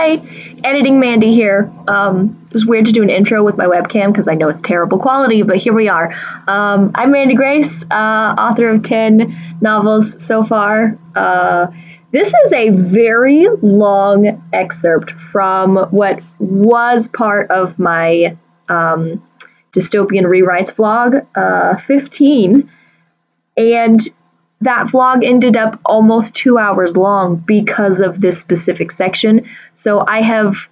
Hi, editing Mandi here. It was weird to do an intro with my webcam because I know it's terrible quality, but here we are. I'm Mandi Grace, author of 10 novels so far. This is a very long excerpt from what was part of my dystopian rewrites vlog, 15, and that vlog ended up almost 2 hours long because of this specific section. So I have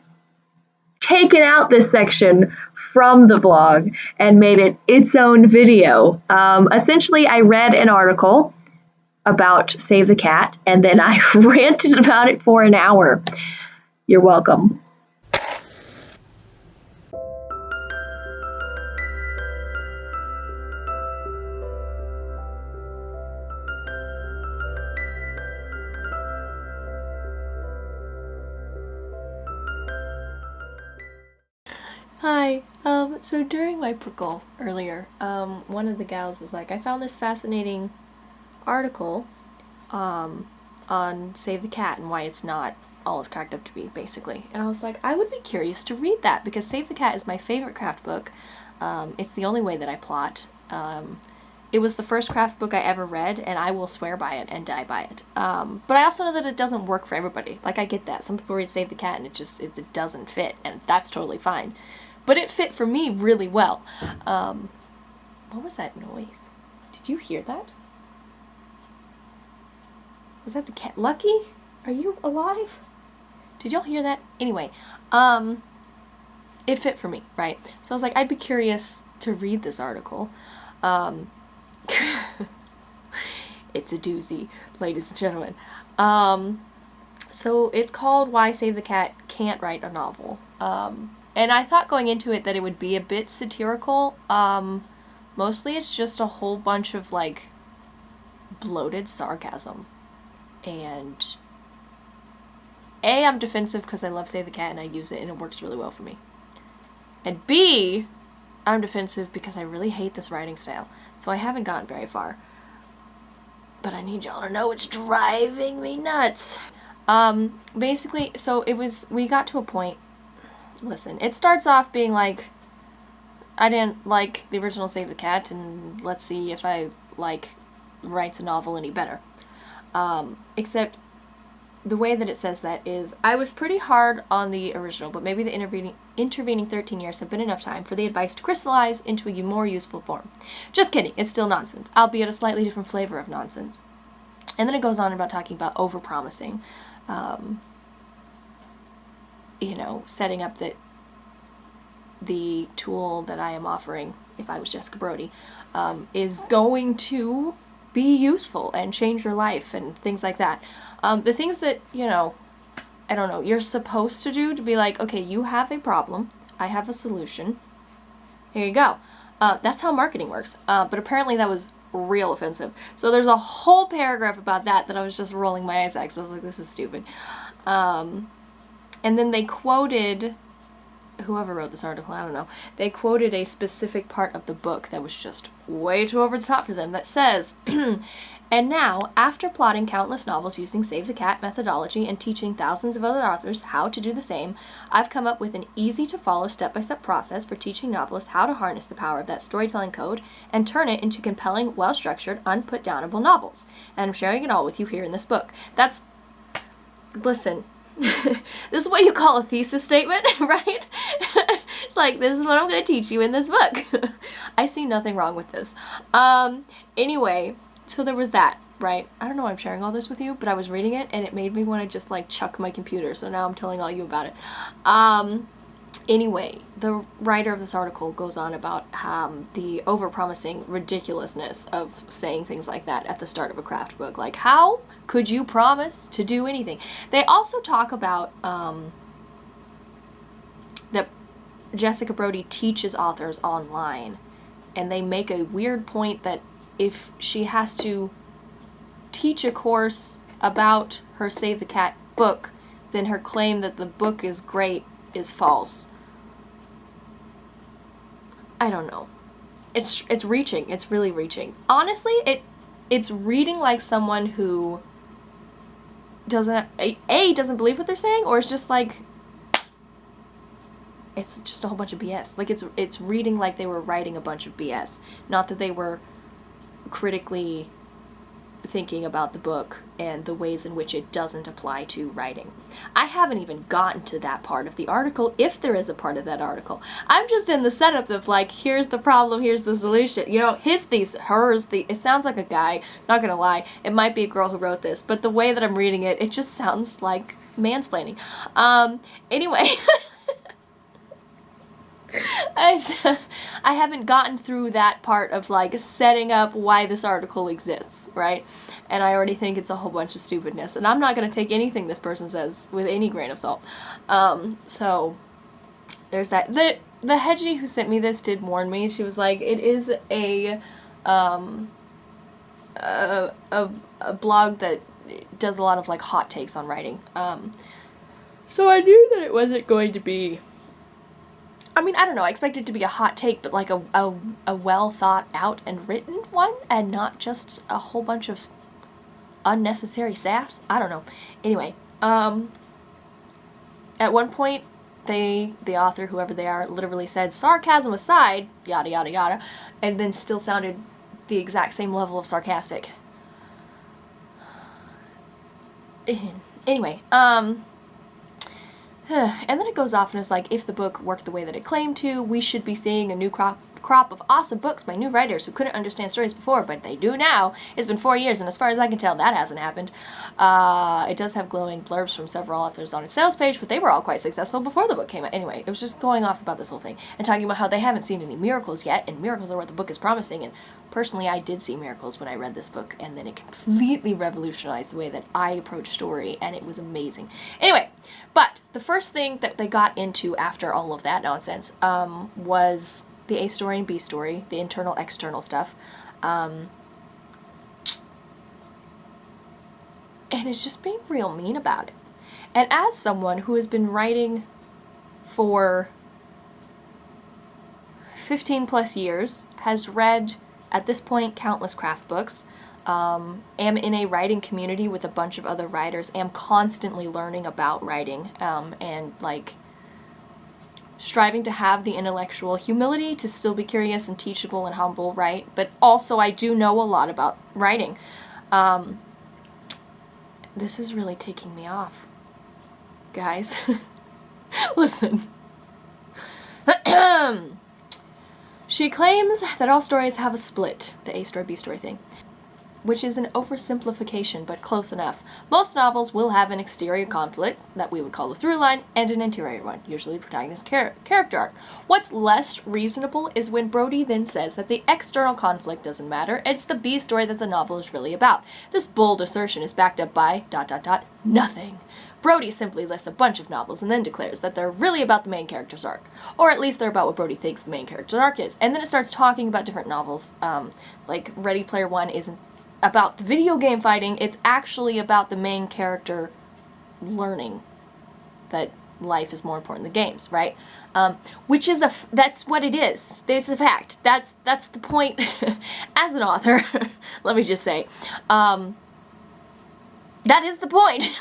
taken out this section from the vlog and made it its own video. Essentially, I read an article about Save the Cat, and then I ranted about it for an hour. You're welcome. Hi, so during my prickle earlier, one of the gals was like, I found this fascinating article, on Save the Cat and why it's not all it's cracked up to be, basically. And I was like, I would be curious to read that, because Save the Cat is my favorite craft book. It's the only way that I plot. It was the first craft book I ever read, and I will swear by it and die by it. But I also know that it doesn't work for everybody. Like, I get that. Some people read Save the Cat and it doesn't fit, and that's totally fine. But it fit for me really well. What was that noise? Did you hear that? Was that the cat? Lucky? Are you alive? Did y'all hear that? Anyway, it fit for me, right? So I was like, I'd be curious to read this article. It's a doozy, ladies and gentlemen. So it's called Why Save the Cat Can't Write a Novel. And I thought going into it that it would be a bit satirical. Mostly it's just a whole bunch of, like, bloated sarcasm. And A, I'm defensive because I love Save the Cat and I use it and it works really well for me. And B, I'm defensive because I really hate this writing style. So I haven't gotten very far. But I need y'all to know it's driving me nuts. Basically, so we got to a point. Listen, it starts off being like, I didn't like the original Save the Cat, and let's see if I like writes a novel any better. Except the way that it says that is, I was pretty hard on the original, but maybe the intervening 13 years have been enough time for the advice to crystallize into a more useful form. Just kidding, it's still nonsense, albeit a slightly different flavor of nonsense. And then it goes on about talking about overpromising. You know, setting up that the tool that I am offering, if I was Jessica Brody, is going to be useful and change your life and things like that. The things that, you know, I don't know, you're supposed to do to be like, okay, you have a problem, I have a solution, here you go. That's how marketing works. But apparently that was real offensive. So there's a whole paragraph about that I was just rolling my eyes at because I was like, this is stupid. And then they quoted, whoever wrote this article, I don't know, they quoted a specific part of the book that was just way too over the top for them that says, and now, after plotting countless novels using Save the Cat methodology and teaching thousands of other authors how to do the same, I've come up with an easy-to-follow step-by-step process for teaching novelists how to harness the power of that storytelling code and turn it into compelling, well-structured, unput-downable novels. And I'm sharing it all with you here in this book. That's... Listen... This is what you call a thesis statement, right? It's like, this is what I'm going to teach you in this book. I see nothing wrong with this. Anyway, so there was that, right? I don't know why I'm sharing all this with you, but I was reading it and it made me want to just like chuck my computer, so now I'm telling all you about it. Anyway, the writer of this article goes on about the overpromising ridiculousness of saying things like that at the start of a craft book. Like, how could you promise to do anything? They also talk about that Jessica Brody teaches authors online, and they make a weird point that if she has to teach a course about her Save the Cat book, then her claim that the book is great is false. I don't know. It's reaching. It's really reaching. Honestly, it's reading like someone who doesn't believe what they're saying, or is just like it's just a whole bunch of BS. Like, it's reading like they were writing a bunch of BS. Not that they were critically thinking about the book and the ways in which it doesn't apply to writing. I haven't even gotten to that part of the article, if there is a part of that article. I'm just in the setup of, like, here's the problem, here's the solution. You know, his thesis, hers, it sounds like a guy, not gonna lie. It might be a girl who wrote this, but the way that I'm reading it, it just sounds like mansplaining. Anyway. I haven't gotten through that part of, like, setting up why this article exists, right? And I already think it's a whole bunch of stupidness. And I'm not going to take anything this person says with any grain of salt. So, there's that. The Hedgie who sent me this did warn me. She was like, it is a blog that does a lot of, like, hot takes on writing. So I knew that it wasn't going to be... I mean, I don't know, I expect it to be a hot take, but like a well thought out and written one, and not just a whole bunch of unnecessary sass. I don't know. Anyway, at one point, the author, whoever they are, literally said, sarcasm aside, yada yada yada, and then still sounded the exact same level of sarcastic. Anyway, and then it goes off and it's like, if the book worked the way that it claimed to, we should be seeing a new crop of awesome books by new writers who couldn't understand stories before, but they do now. It's been 4 years, and as far as I can tell, that hasn't happened. It does have glowing blurbs from several authors on its sales page, but they were all quite successful before the book came out. Anyway, it was just going off about this whole thing, and talking about how they haven't seen any miracles yet, and miracles are what the book is promising, and personally, I did see miracles when I read this book, and then it completely revolutionized the way that I approach story, and it was amazing. Anyway, but the first thing that they got into after all of that nonsense was the A story and B story, the internal, external stuff. And it's just being real mean about it. And as someone who has been writing for 15 plus years, has read, at this point, countless craft books, am in a writing community with a bunch of other writers, am constantly learning about writing, and, like, striving to have the intellectual humility to still be curious and teachable and humble, right? But also I do know a lot about writing. This is really ticking me off, guys. Listen. She claims that all stories have a split, the A story, B story thing, which is an oversimplification, but close enough. Most novels will have an exterior conflict, that we would call a through line, and an interior one, usually the protagonist's character arc. What's less reasonable is when Brody then says that the external conflict doesn't matter, it's the B story that the novel is really about. This bold assertion is backed up by ... nothing. Brody simply lists a bunch of novels and then declares that they're really about the main character's arc. Or at least they're about what Brody thinks the main character's arc is. And then it starts talking about different novels, like Ready Player One isn't about the video game fighting, it's actually about the main character learning that life is more important than games, right? Which is that's what it is. There's a fact. That's the point. As an author, let me just say, that is the point.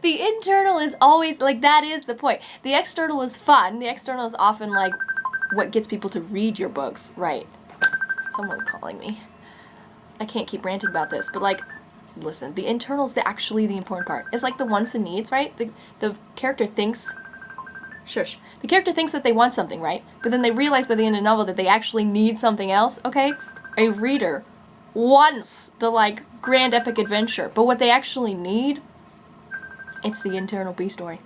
The internal is always, like, that is the point. The external is fun. The external is often, like, what gets people to read your books, right? Someone's calling me. I can't keep ranting about this, but, like, listen, the internal's actually the important part. It's like the wants and needs, right? The character thinks, shush, the character thinks that they want something, right? But then they realize by the end of the novel that they actually need something else, okay? A reader wants the, like, grand epic adventure, but what they actually need, it's the internal B story.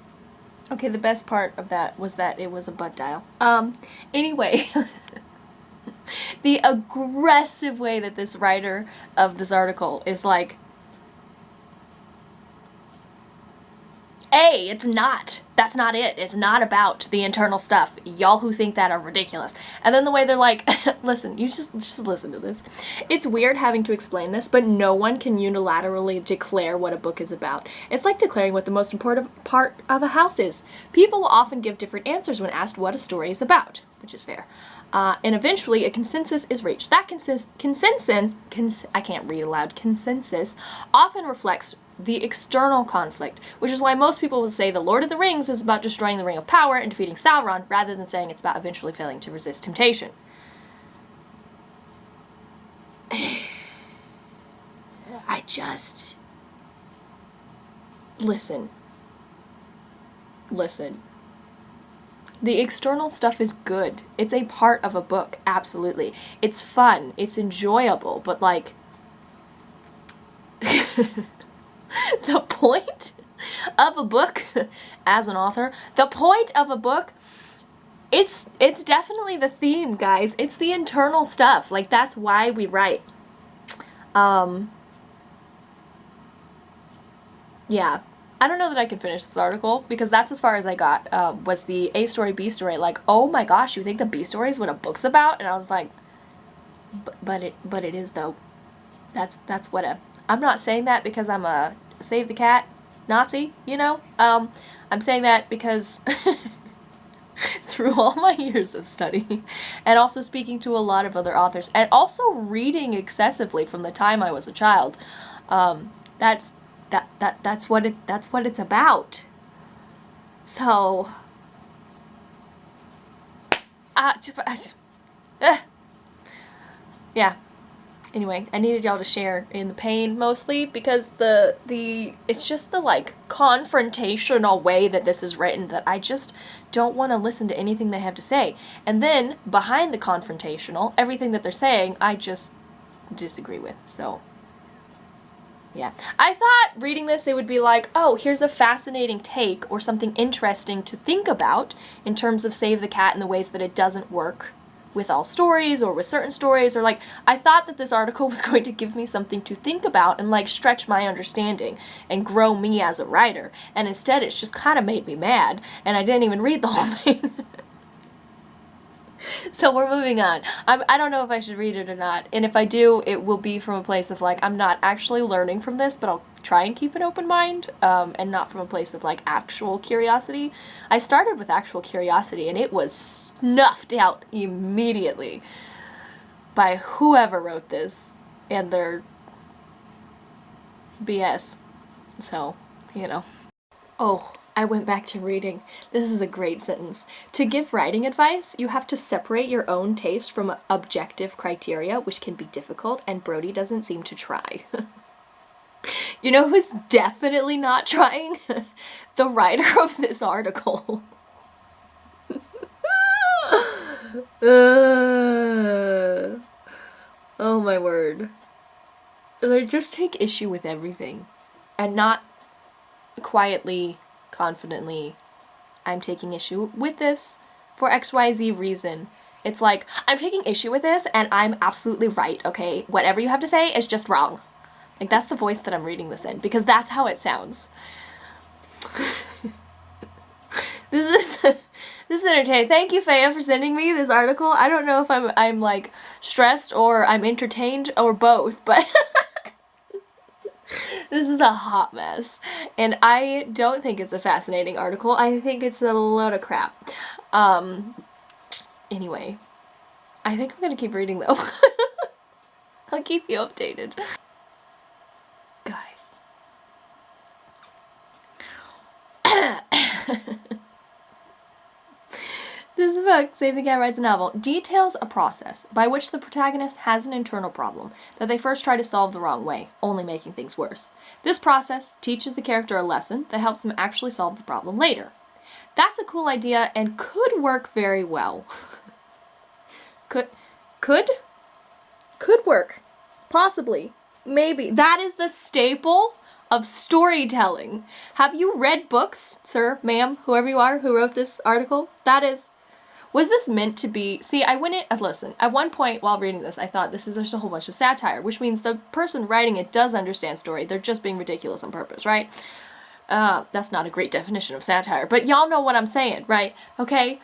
Okay, the best part of that was that it was a butt dial. Anyway... The aggressive way that this writer of this article is like, A, it's not. That's not it. It's not about the internal stuff. Y'all who think that are ridiculous. And then the way they're like, listen, you just listen to this. It's weird having to explain this, but no one can unilaterally declare what a book is about. It's like declaring what the most important part of a house is. People will often give different answers when asked what a story is about, which is fair. And eventually a consensus is reached. That consensus, I can't read aloud, consensus often reflects the external conflict, which is why most people will say The Lord of the Rings is about destroying the Ring of Power and defeating Sauron, rather than saying it's about eventually failing to resist temptation. I just... Listen. The external stuff is good. It's a part of a book, absolutely. It's fun, it's enjoyable, but like... the point of a book, as an author, the point of a book, it's definitely the theme, guys. It's the internal stuff. Like, that's why we write. Yeah. I don't know that I can finish this article, because that's as far as I got, was the A story, B story. Like, oh my gosh, you think the B story is what a book's about? And I was like, but it is, though. That's what a... I'm not saying that because I'm a save the cat Nazi, you know? I'm saying that because through all my years of study, and also speaking to a lot of other authors, and also reading excessively from the time I was a child, that's what it's about. So, yeah. Anyway, I needed y'all to share in the pain, mostly, because it's just the, like, confrontational way that this is written that I just don't want to listen to anything they have to say. And then, behind the confrontational, everything that they're saying, I just disagree with, so... Yeah. I thought reading this it would be like, oh, here's a fascinating take or something interesting to think about in terms of Save the Cat and the ways that it doesn't work with all stories or with certain stories, or like, I thought that this article was going to give me something to think about and like stretch my understanding and grow me as a writer, and instead it's just kind of made me mad and I didn't even read the whole thing. So we're moving on. I don't know if I should read it or not, and if I do, it will be from a place of like, I'm not actually learning from this, but I'll try and keep an open mind, and not from a place of like actual curiosity. I started with actual curiosity and it was snuffed out immediately by whoever wrote this and their BS. So, you know. Oh, I went back to reading. This is a great sentence. To give writing advice, you have to separate your own taste from objective criteria, which can be difficult, and Brody doesn't seem to try. You know who's definitely not trying? The writer of this article. Oh my word. They just take issue with everything. And not quietly, confidently, I'm taking issue with this for XYZ reason. It's like, I'm taking issue with this and I'm absolutely right, okay? Whatever you have to say is just wrong. Like, that's the voice that I'm reading this in, because that's how it sounds. This is entertaining. Thank you, Faya, for sending me this article. I don't know if I'm like stressed or I'm entertained or both, but this is a hot mess. And I don't think it's a fascinating article. I think it's a load of crap. Anyway, I think I'm gonna keep reading though. I'll keep you updated. Guys. This book, Save the Cat Writes a Novel, details a process by which the protagonist has an internal problem that they first try to solve the wrong way, only making things worse. This process teaches the character a lesson that helps them actually solve the problem later. That's a cool idea and could work very well. Could work. Possibly. Maybe. That is the staple of storytelling. Have you read books, sir, ma'am, whoever you are who wrote this article? Was this meant to be... See, I went in... Listen, at one point while reading this, I thought this is just a whole bunch of satire, which means the person writing it does understand story. They're just being ridiculous on purpose, right? That's not a great definition of satire, but y'all know what I'm saying, right? Okay?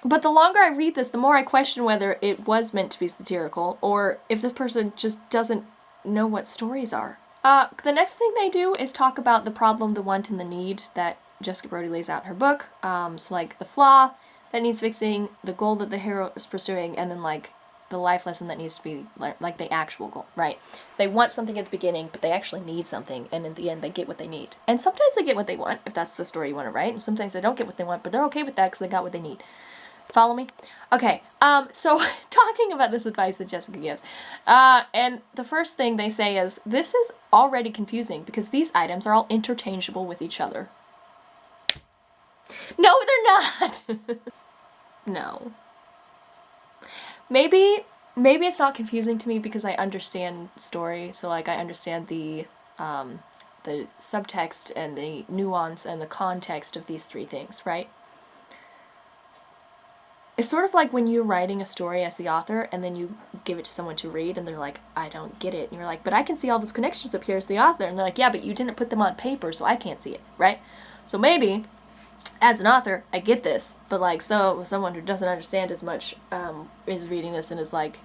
But the longer I read this, the more I question whether it was meant to be satirical, or if this person just doesn't know what stories are. The next thing they do is talk about the problem, the want, and the need that Jessica Brody lays out in her book. So like the flaw that needs fixing, the goal that the hero is pursuing, and then like the life lesson that needs to be like the actual goal, right? They want something at the beginning, but they actually need something, and in the end they get what they need. And sometimes they get what they want, if that's the story you want to write, and sometimes they don't get what they want, but they're okay with that because they got what they need. Follow me? Okay, so talking about this advice that Jessica gives, and the first thing they say is, this is already confusing because these items are all interchangeable with each other. No, they're not! No. Maybe it's not confusing to me because I understand story, so like I understand the subtext and the nuance and the context of these three things, right? It's sort of like when you're writing a story as the author and then you give it to someone to read and they're like, I don't get it. And you're like, but I can see all those connections up here as the author. And they're like, yeah, but you didn't put them on paper, so I can't see it, right? So maybe, as an author, I get this, but like, so someone who doesn't understand as much is reading this and is like,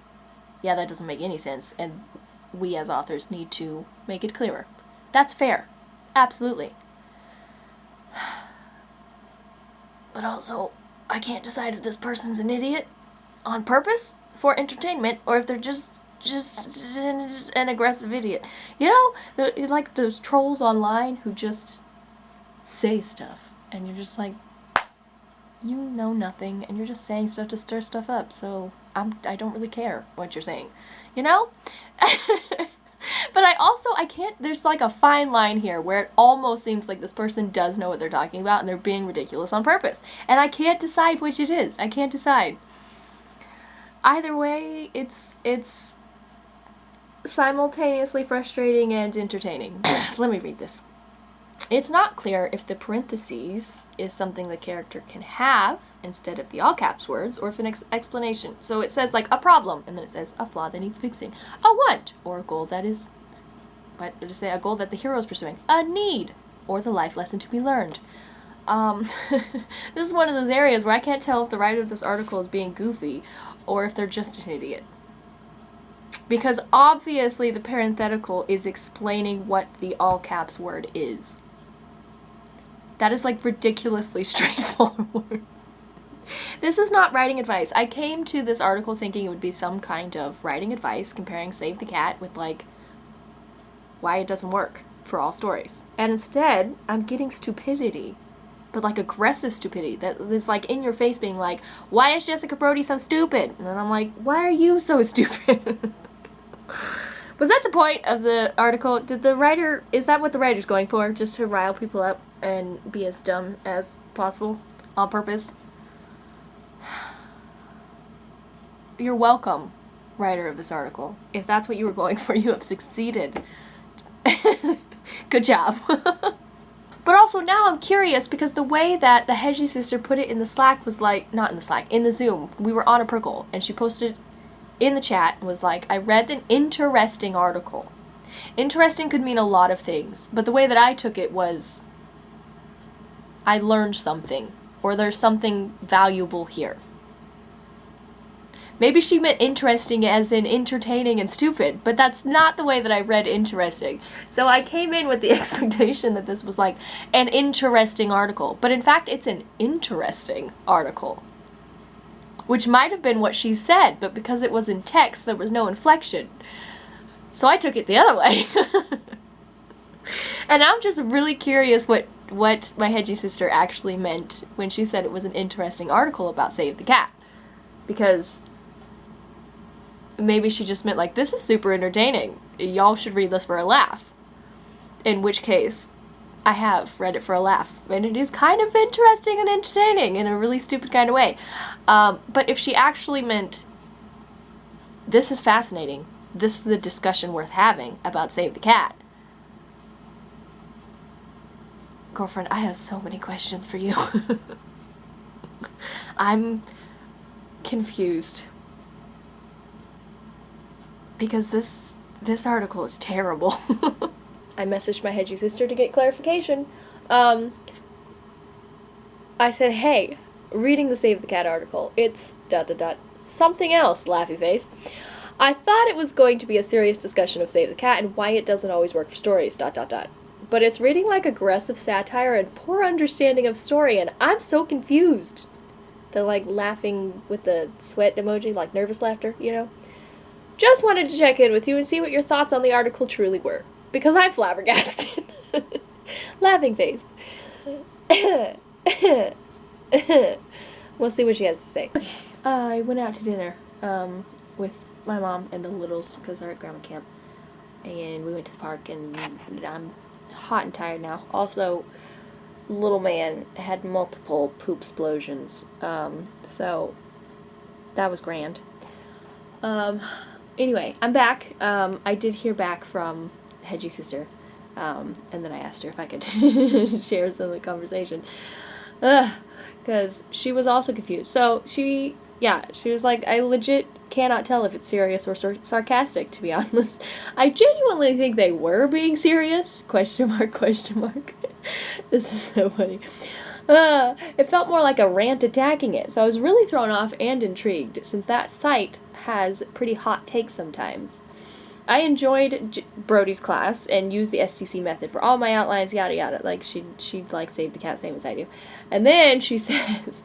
yeah, that doesn't make any sense, and we as authors need to make it clearer. That's fair. Absolutely. But also, I can't decide if this person's an idiot on purpose for entertainment or if they're just an aggressive idiot. You know, like those trolls online who just say stuff. And you're just like, you know nothing, and you're just saying stuff to stir stuff up, so I don't really care what you're saying, you know? But I can't, there's like a fine line here where it almost seems like this person does know what they're talking about, and they're being ridiculous on purpose. And I can't decide which it is. I can't decide. Either way, it's simultaneously frustrating and entertaining. Let me read this. It's not clear if the parentheses is something the character can have instead of the all caps words, or if an explanation. So it says like a problem, and then it says a flaw that needs fixing, a want, or a goal that is, what did it say? A goal that the hero is pursuing, a need, or the life lesson to be learned. This is one of those areas where I can't tell if the writer of this article is being goofy or if they're just an idiot. Because obviously the parenthetical is explaining what the all caps word is. That is like ridiculously straightforward. This is not writing advice. I came to this article thinking it would be some kind of writing advice comparing Save the Cat with like why it doesn't work for all stories. And instead, I'm getting stupidity. But like aggressive stupidity that is like in your face being like, why is Jessica Brody so stupid? And then I'm like, why are you so stupid? Was that the point of the article? Is that what the writer's going for? Just to rile people up and be as dumb as possible on purpose? You're welcome, writer of this article. If that's what you were going for, you have succeeded. Good job. But also now I'm curious because the way that the Hedgie sister put it in the Slack was like, not in the Slack, in the Zoom. We were on a prickle and she posted in the chat was like, I read an interesting article. Interesting could mean a lot of things, but the way that I took it was I learned something, or there's something valuable here. Maybe she meant interesting as in entertaining and stupid, but that's not the way that I read interesting. So I came in with the expectation that this was like an interesting article, but in fact it's an interesting article. Which might have been what she said, but because it was in text, there was no inflection. So I took it the other way. And I'm just really curious what my Hedgie sister actually meant when she said it was an interesting article about Save the Cat. Because maybe she just meant like, this is super entertaining. Y'all should read this for a laugh. In which case, I have read it for a laugh. And it is kind of interesting and entertaining in a really stupid kind of way. But if she actually meant, this is fascinating, this is the discussion worth having about Save the Cat. Girlfriend, I have so many questions for you. I'm confused. Because this article is terrible. I messaged my Hedgie sister to get clarification. I said, hey, reading the Save the Cat article, it's ... something else, laughy face. I thought it was going to be a serious discussion of Save the Cat and why it doesn't always work for stories ... But it's reading like aggressive satire and poor understanding of story, and I'm so confused. The, like, laughing with the sweat emoji, like nervous laughter, you know? Just wanted to check in with you and see what your thoughts on the article truly were. Because I'm flabbergasted. Laughing face. We'll see what she has to say. I went out to dinner with my mom and the littles because they're at grandma camp. And we went to the park, and I'm hot and tired now. Also, little man had multiple poop explosions. So that was grand. Anyway, I'm back. I did hear back from Hedgie's sister. And then I asked her if I could share some of the conversation. Because she was also confused. So she was like, I legit cannot tell if it's serious or sarcastic, to be honest. I genuinely think they were being serious. Question mark, question mark. This is so funny. It felt more like a rant attacking it, so I was really thrown off and intrigued, since that site has pretty hot takes sometimes. I enjoyed Brody's class and used the STC method for all my outlines, yada yada. Like, she'd like save the cat same as I do. And then she says,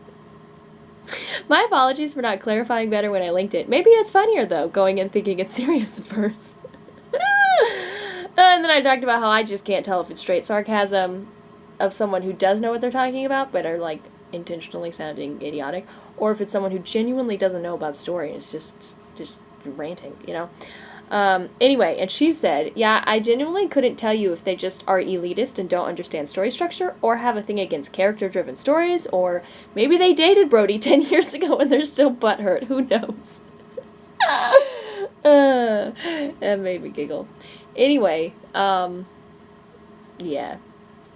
my apologies for not clarifying better when I linked it. Maybe it's funnier, though, going in thinking it's serious at first. And then I talked about how I just can't tell if it's straight sarcasm of someone who does know what they're talking about, but are, like, intentionally sounding idiotic, or if it's someone who genuinely doesn't know about the story and is just ranting, you know? Anyway, and she said, yeah, I genuinely couldn't tell you if they just are elitist and don't understand story structure, or have a thing against character-driven stories, or maybe they dated Brody 10 years ago and they're still butthurt. Who knows? That made me giggle. Anyway, yeah,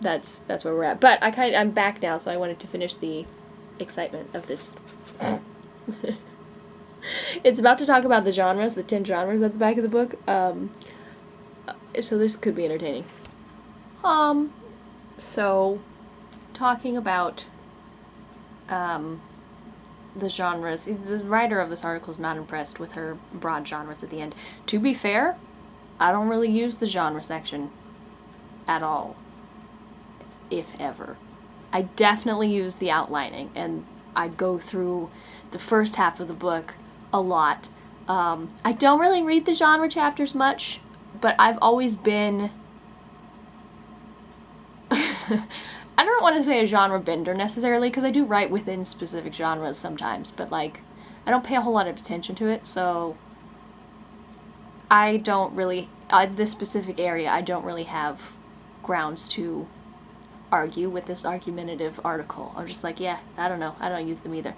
that's where we're at. But I'm back now, so I wanted to finish the excitement of this. It's about to talk about the genres, the 10 genres at the back of the book, so this could be entertaining. So, talking about, the genres, the writer of this article is not impressed with her broad genres at the end. To be fair, I don't really use the genre section at all, if ever. I definitely use the outlining, and I go through the first half of the book a lot. I don't really read the genre chapters much, but I've always been I don't want to say a genre bender necessarily, because I do write within specific genres sometimes, but like I don't pay a whole lot of attention to it, so I don't really, this specific area, I don't really have grounds to argue with this argumentative article. I'm just like, yeah, I don't know. I don't use them either.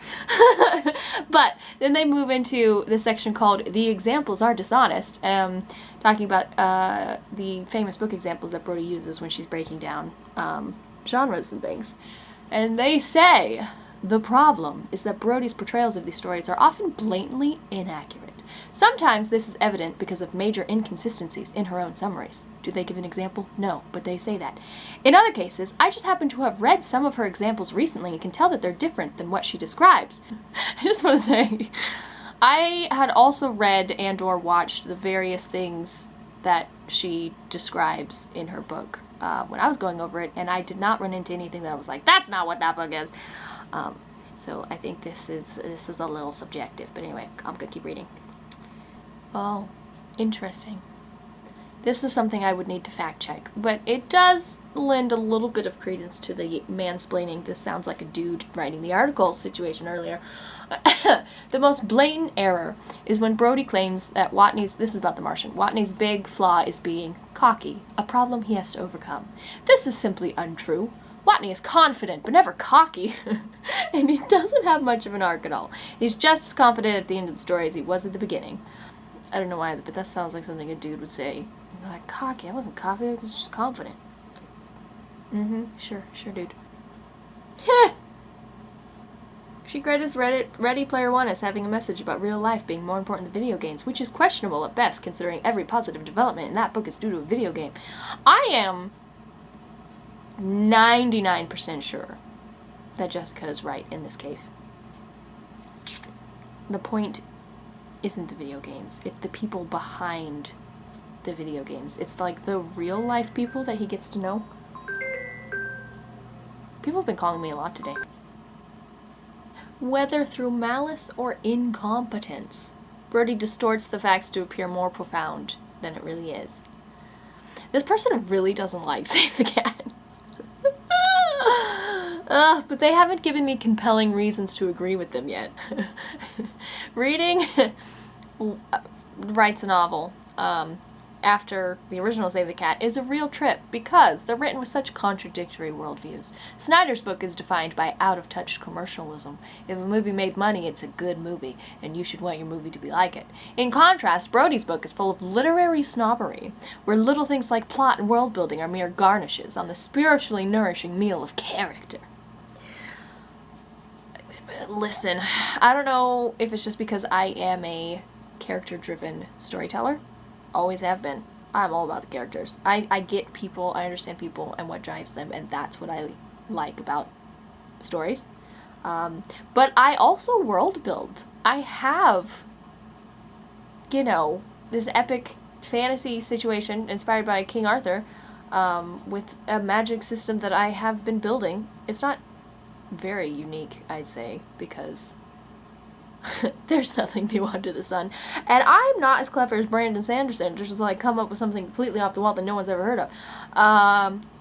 But then they move into the section called The Examples Are Dishonest, talking about the famous book examples that Brody uses when she's breaking down genres and things. And they say, the problem is that Brody's portrayals of these stories are often blatantly inaccurate. Sometimes this is evident because of major inconsistencies in her own summaries. Do they give an example? No, but they say that. In other cases, I just happen to have read some of her examples recently and can tell that they're different than what she describes. I just want to say, I had also read and or watched the various things that she describes in her book when I was going over it, and I did not run into anything that I was like, that's not what that book is. So I think this is a little subjective, but anyway, I'm gonna keep reading. Oh, interesting. This is something I would need to fact check, but it does lend a little bit of credence to the mansplaining, this sounds like a dude writing the article situation earlier. The most blatant error is when Brody claims that Watney's, this is about the Martian, Watney's big flaw is being cocky, a problem he has to overcome. This is simply untrue. Watney is confident, but never cocky, and he doesn't have much of an arc at all. He's just as confident at the end of the story as he was at the beginning. I don't know why, but that sounds like something a dude would say. Like, cocky? I wasn't cocky, I was just confident. Sure, dude. She credits Ready Player One as having a message about real life being more important than video games, which is questionable at best, considering every positive development in that book is due to a video game. I am 99% sure that Jessica is right in this case. The point isn't the video games, it's the people behind the video games. It's like the real life people that he gets to know. People have been calling me a lot today. whether through malice or incompetence. Brody distorts the facts to appear more profound than it really is. This person really doesn't like Save the Cat. But they haven't given me compelling reasons to agree with them yet. Reading writes a novel after the original Save the Cat is a real trip because they're written with such contradictory worldviews. Snyder's book is defined by out-of-touch commercialism. If a movie made money, it's a good movie, and you should want your movie to be like it. In contrast, Brody's book is full of literary snobbery, where little things like plot and world building are mere garnishes on the spiritually nourishing meal of character. Listen, I don't know if it's just because I am a character-driven storyteller. Always have been. I'm all about the characters. I get people, I understand people and what drives them, and that's what I like about stories. But I also world build. I have, this epic fantasy situation inspired by King Arthur, with a magic system that I have been building. It's not very unique, I'd say, because there's nothing new under the sun. And I'm not as clever as Brandon Sanderson, just like come up with something completely off the wall that no one's ever heard of.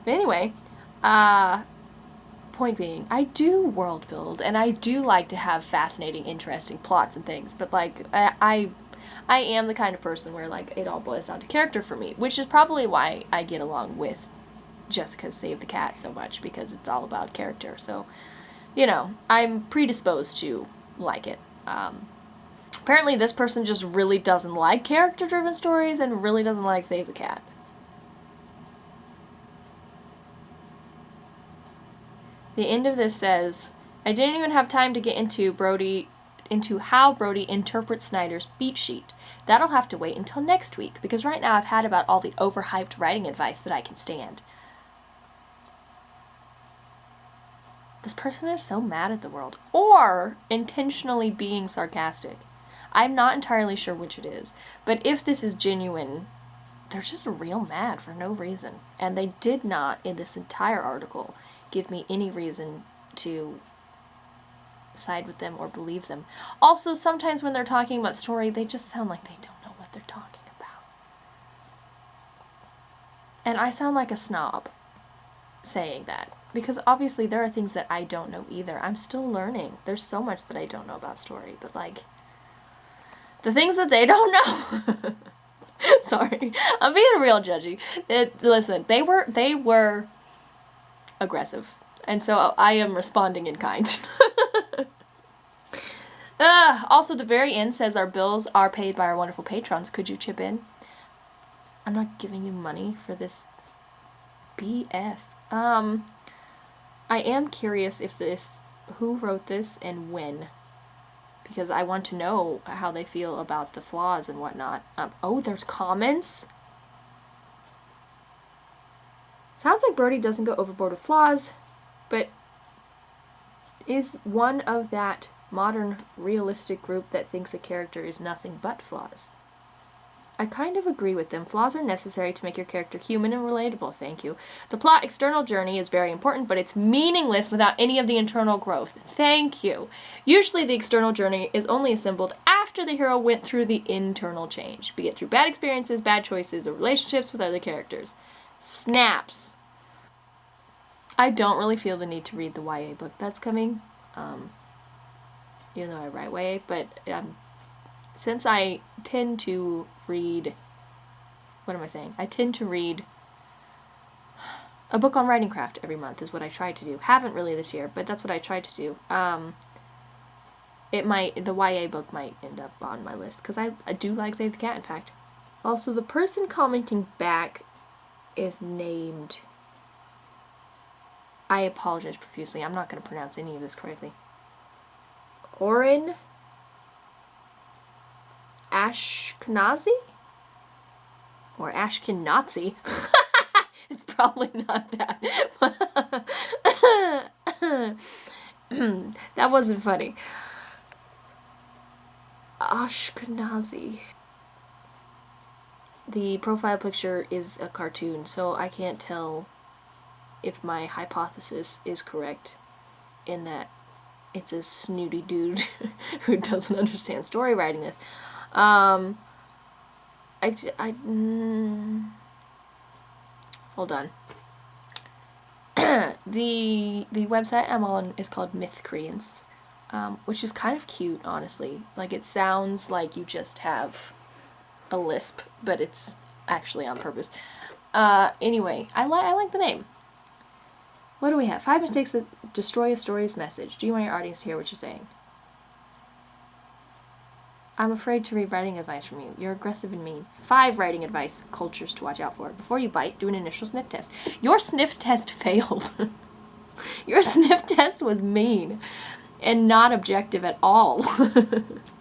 Anyway, point being, I do world build, and I do like to have fascinating, interesting plots and things, but like, I am the kind of person where like it all boils down to character for me, which is probably why I get along with Jessica's Save the Cat so much, because it's all about character. So, I'm predisposed to like it. Apparently this person just really doesn't like character-driven stories and really doesn't like Save the Cat. The end of this says, I didn't even have time to get into how Brody interprets Snyder's beat sheet. That'll have to wait until next week, because right now I've had about all the overhyped writing advice that I can stand. This person is so mad at the world. Or intentionally being sarcastic. I'm not entirely sure which it is. But if this is genuine, they're just real mad for no reason. And they did not, in this entire article, give me any reason to side with them or believe them. Also, sometimes when they're talking about story, they just sound like they don't know what they're talking about. And I sound like a snob saying that. Because obviously there are things that I don't know either. I'm still learning. There's so much that I don't know about story. But like, the things that they don't know. Sorry. I'm being real judgy. Listen, they were aggressive. And so I am responding in kind. Also, the very end says our bills are paid by our wonderful patrons. Could you chip in? I'm not giving you money for this BS. I am curious who wrote this and when, because I want to know how they feel about the flaws and whatnot. Oh, there's comments? Sounds like Brody doesn't go overboard with flaws, but is one of that modern realistic group that thinks a character is nothing but flaws. I kind of agree with them. Flaws are necessary to make your character human and relatable, thank you. The plot external journey is very important, but it's meaningless without any of the internal growth. Thank you. Usually the external journey is only assembled after the hero went through the internal change, be it through bad experiences, bad choices, or relationships with other characters. Snaps. I don't really feel the need to read the YA book that's coming, even though I write YA, but since I tend to read, I tend to read a book on writing craft every month is what I try to do. Haven't really this year, but that's what I tried to do. The YA book might end up on my list, because I do like Save the Cat, in fact. Also, the person commenting back is named, I apologize profusely, I'm not going to pronounce any of this correctly. Oren Ashkenazi? Or Ashkenazi? It's probably not that. That wasn't funny. Ashkenazi. The profile picture is a cartoon, so I can't tell if my hypothesis is correct in that it's a snooty dude who doesn't understand story writing this. Hold on. The website I'm on is called mythcreants, which is kind of cute, honestly. Like, it sounds like you just have a lisp, but it's actually on purpose. Anyway, I like the name. What do we have? 5 mistakes that destroy a story's message. Do you want your audience to hear what you're saying? I'm afraid to read writing advice from you. You're aggressive and mean. 5 writing advice cultures to watch out for. Before you bite, do an initial sniff test. Your sniff test failed. Your sniff test was mean and not objective at all.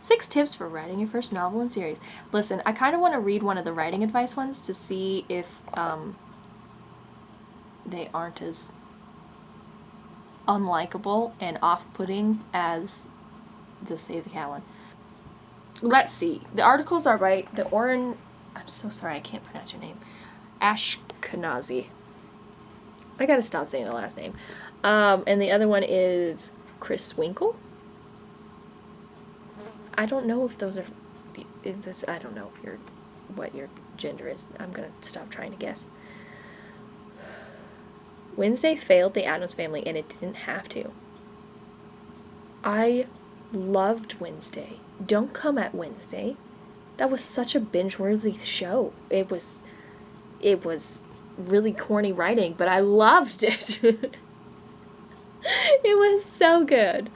6 tips for writing your first novel in series. Listen, I kind of want to read one of the writing advice ones to see if they aren't as unlikable and off-putting as the Save the Cat one. Let's see. The articles are right. I'm so sorry, I can't pronounce your name. Ashkenazi. I gotta stop saying the last name. And the other one is Chris Winkle. I don't know if those are... I don't know if what your gender is. I'm gonna stop trying to guess. Wednesday failed the Addams Family, and it didn't have to. I loved Wednesday. Don't come at Wednesday. That was such a binge-worthy show. It was really corny writing, but I loved it. It was so good.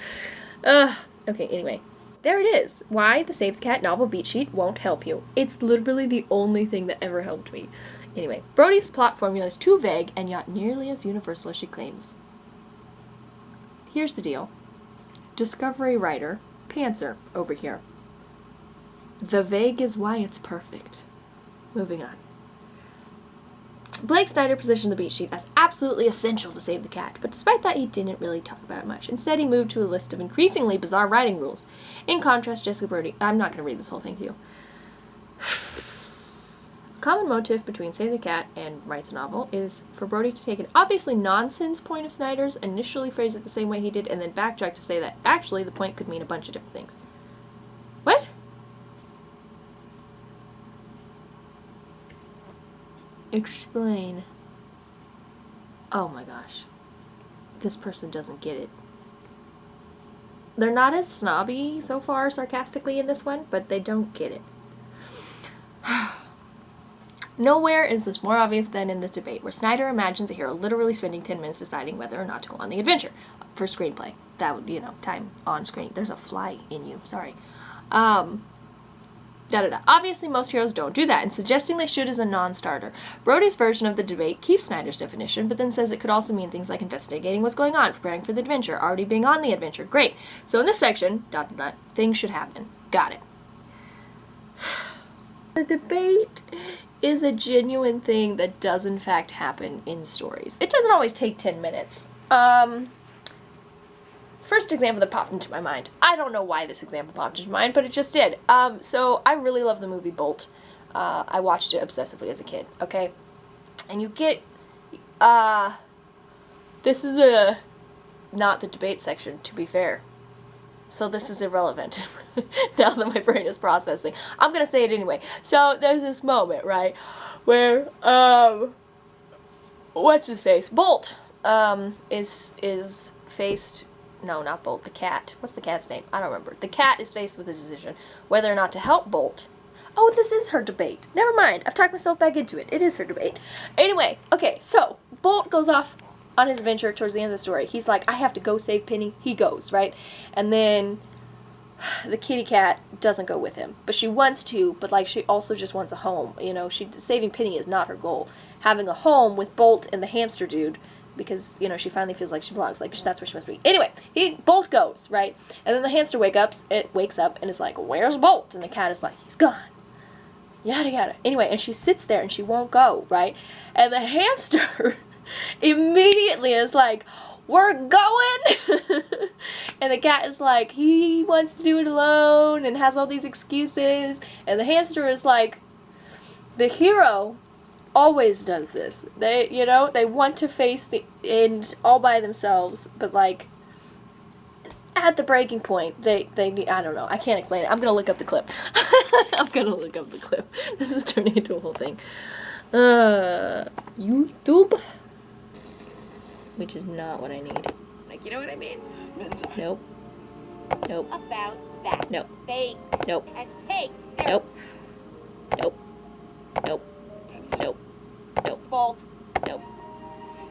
Okay, anyway. There it is. Why the Save the Cat novel beat sheet won't help you. It's literally the only thing that ever helped me. Anyway, Brody's plot formula is too vague and yet nearly as universal as she claims. Here's the deal. Discovery writer, pantser, over here. The vague is why it's perfect. Moving on. Blake Snyder positioned the beat sheet as absolutely essential to Save the Cat, but despite that he didn't really talk about it much. Instead he moved to a list of increasingly bizarre writing rules. In contrast, Jessica Brody... I'm not going to read this whole thing to you. A common motif between Save the Cat and Writes a Novel is for Brody to take an obviously nonsense point of Snyder's, initially phrase it the same way he did, and then backtrack to say that actually the point could mean a bunch of different things. What? Explain. Oh my gosh. This person doesn't get it. They're not as snobby so far sarcastically in this one, but they don't get it. Nowhere is this more obvious than in this debate, where Snyder imagines a hero literally spending 10 minutes deciding whether or not to go on the adventure. For screenplay. That would, time on screen. There's a fly in you. Sorry. Obviously, most heroes don't do that, and suggesting they should is a non-starter. Brody's version of the debate keeps Snyder's definition, but then says it could also mean things like investigating what's going on, preparing for the adventure, already being on the adventure. Great. So in this section, ... things should happen. Got it. The debate is a genuine thing that does in fact happen in stories. It doesn't always take 10 minutes. First example that popped into my mind. I don't know why this example popped into my mind, but it just did. So I really love the movie Bolt. I watched it obsessively as a kid, okay? And you get, this is not the debate section, to be fair. So this is irrelevant, now that my brain is processing. I'm gonna say it anyway. So there's this moment, right, where, what's his face? Bolt, is faced... No, not Bolt. The cat. What's the cat's name? I don't remember. The cat is faced with a decision whether or not to help Bolt. Oh, this is her debate. Never mind. I've talked myself back into it. It is her debate. Anyway, okay, so Bolt goes off on his adventure towards the end of the story. He's like, I have to go save Penny. He goes, right? And then the kitty cat doesn't go with him. But she wants to, but like she also just wants a home. Saving Penny is not her goal. Having a home with Bolt and the hamster dude, because, she finally feels like she belongs, like, that's where she must be. Anyway, Bolt goes, right? And then the hamster wakes up and is like, where's Bolt? And the cat is like, he's gone. Yada yada. Anyway, and she sits there and she won't go, right? And the hamster immediately is like, we're going! And the cat is like, he wants to do it alone and has all these excuses. And the hamster is like, the hero always does this. They want to face the end all by themselves, but like, at the breaking point, they I don't know, I can't explain it. I'm gonna look up the clip. I'm gonna look up the clip. This is turning into a whole thing. YouTube? Which is not what I need. Like, you know what I mean? Nope. Nope. About that. Nope. They Nope. and take their Nope. Nope. Nope. Nope. Nope. fault. Nope.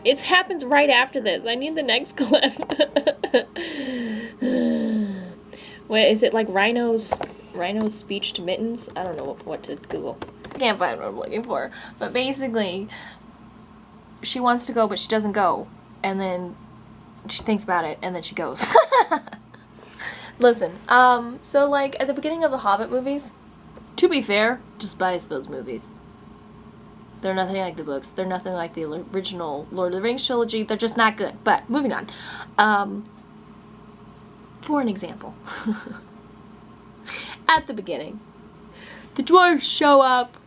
It happens right after this. I need the next clip. Wait, is it like Rhino's speech to Mittens? I don't know what to Google. I can't find what I'm looking for. But basically, she wants to go, but she doesn't go. And then she thinks about it, and then she goes. Listen, so like at the beginning of the Hobbit movies, to be fair, despise those movies. They're nothing like the books. They're nothing like the original Lord of the Rings trilogy. They're just not good. But moving on. For an example, at the beginning, the dwarves show up.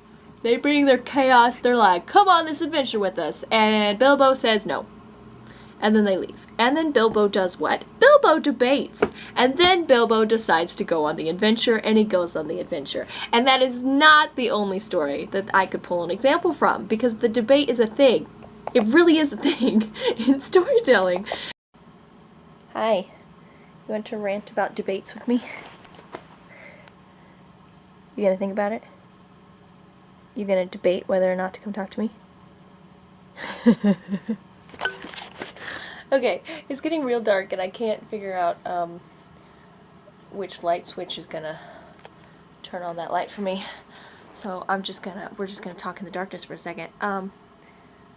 They bring their chaos. They're like, "Come on this adventure with us," and Bilbo says no. And then they leave. And then Bilbo does what? Bilbo debates. And then Bilbo decides to go on the adventure, and he goes on the adventure. And that is not the only story that I could pull an example from, because the debate is a thing. It really is a thing in storytelling. Hi. You want to rant about debates with me? You gonna think about it? You gonna debate whether or not to come talk to me? Okay, it's getting real dark and I can't figure out which light switch is gonna turn on that light for me. So we're just gonna talk in the darkness for a second.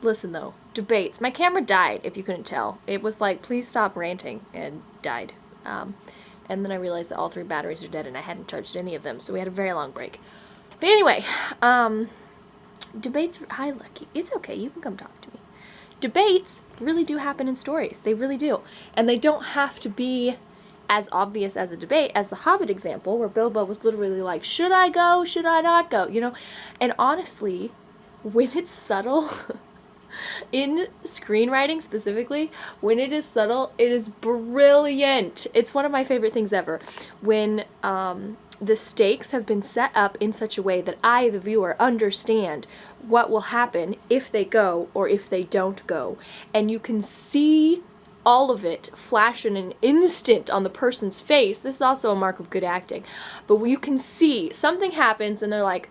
Listen though, debates. My camera died, if you couldn't tell. It was like, please stop ranting, and died. And then I realized that all 3 batteries are dead and I hadn't charged any of them, so we had a very long break. But anyway, debates, hi Lucky, it's okay, you can come talk to me. Debates really do happen in stories. They really do. And they don't have to be as obvious as a debate as the Hobbit example, where Bilbo was literally like, should I go? Should I not go? You know? And honestly, when it's subtle, in screenwriting specifically, when it is subtle, it is brilliant. It's one of my favorite things ever. When the stakes have been set up in such a way that I, the viewer, understand what will happen if they go or if they don't go. And you can see all of it flash in an instant on the person's face. This is also a mark of good acting. But you can see something happens and they're like,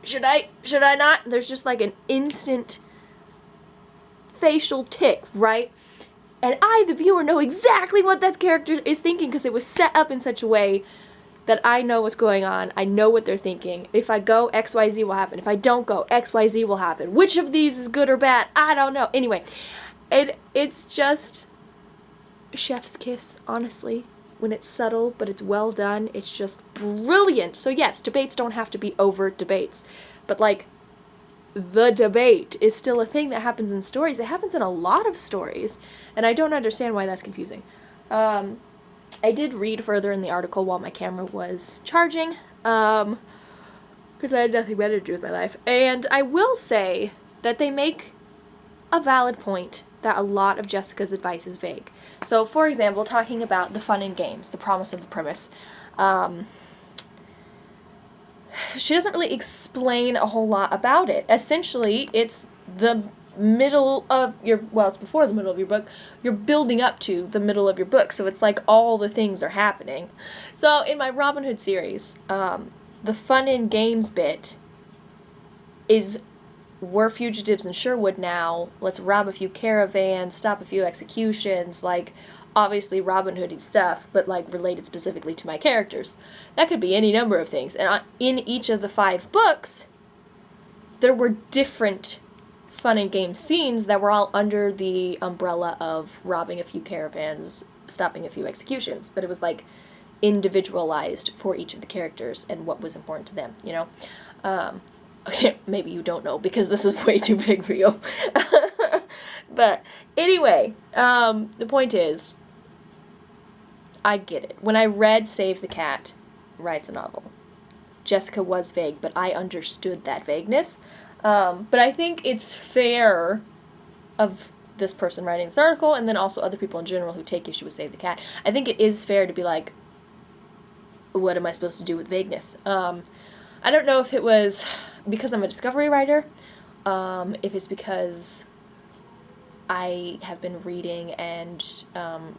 should I not? There's just like an instant facial tick, right? And I, the viewer, know exactly what that character is thinking because it was set up in such a way that I know what's going on. I know what they're thinking. If I go, XYZ will happen. If I don't go, XYZ will happen. Which of these is good or bad? I don't know. Anyway, it's just chef's kiss, honestly. When it's subtle, but it's well done, it's just brilliant. So yes, debates don't have to be overt debates. But like, the debate is still a thing that happens in stories. It happens in a lot of stories. And I don't understand why that's confusing. I did read further in the article while my camera was charging, because I had nothing better to do with my life. And I will say that they make a valid point that a lot of Jessica's advice is vague. So, for example, talking about the fun in games, the promise of the premise, she doesn't really explain a whole lot about it. Essentially, it's the middle of your, well, it's before the middle of your book, you're building up to the middle of your book, so it's like all the things are happening. So in my Robin Hood series, the fun in games bit is, we're fugitives in Sherwood now, let's rob a few caravans, stop a few executions, like obviously Robin Hood stuff, but like related specifically to my characters. That could be any number of things, and in each of the 5 books, there were different fun and game scenes that were all under the umbrella of robbing a few caravans, stopping a few executions, but it was like individualized for each of the characters and what was important to them, you know? Maybe you don't know because this is way too big for you. But anyway, the point is, I get it. When I read Save the Cat Writes a Novel, Jessica was vague, but I understood that vagueness. But I think it's fair of this person writing this article, and then also other people in general who take issue with Save the Cat. I think it is fair to be like, what am I supposed to do with vagueness? I don't know if it was because I'm a discovery writer, if it's because I have been reading and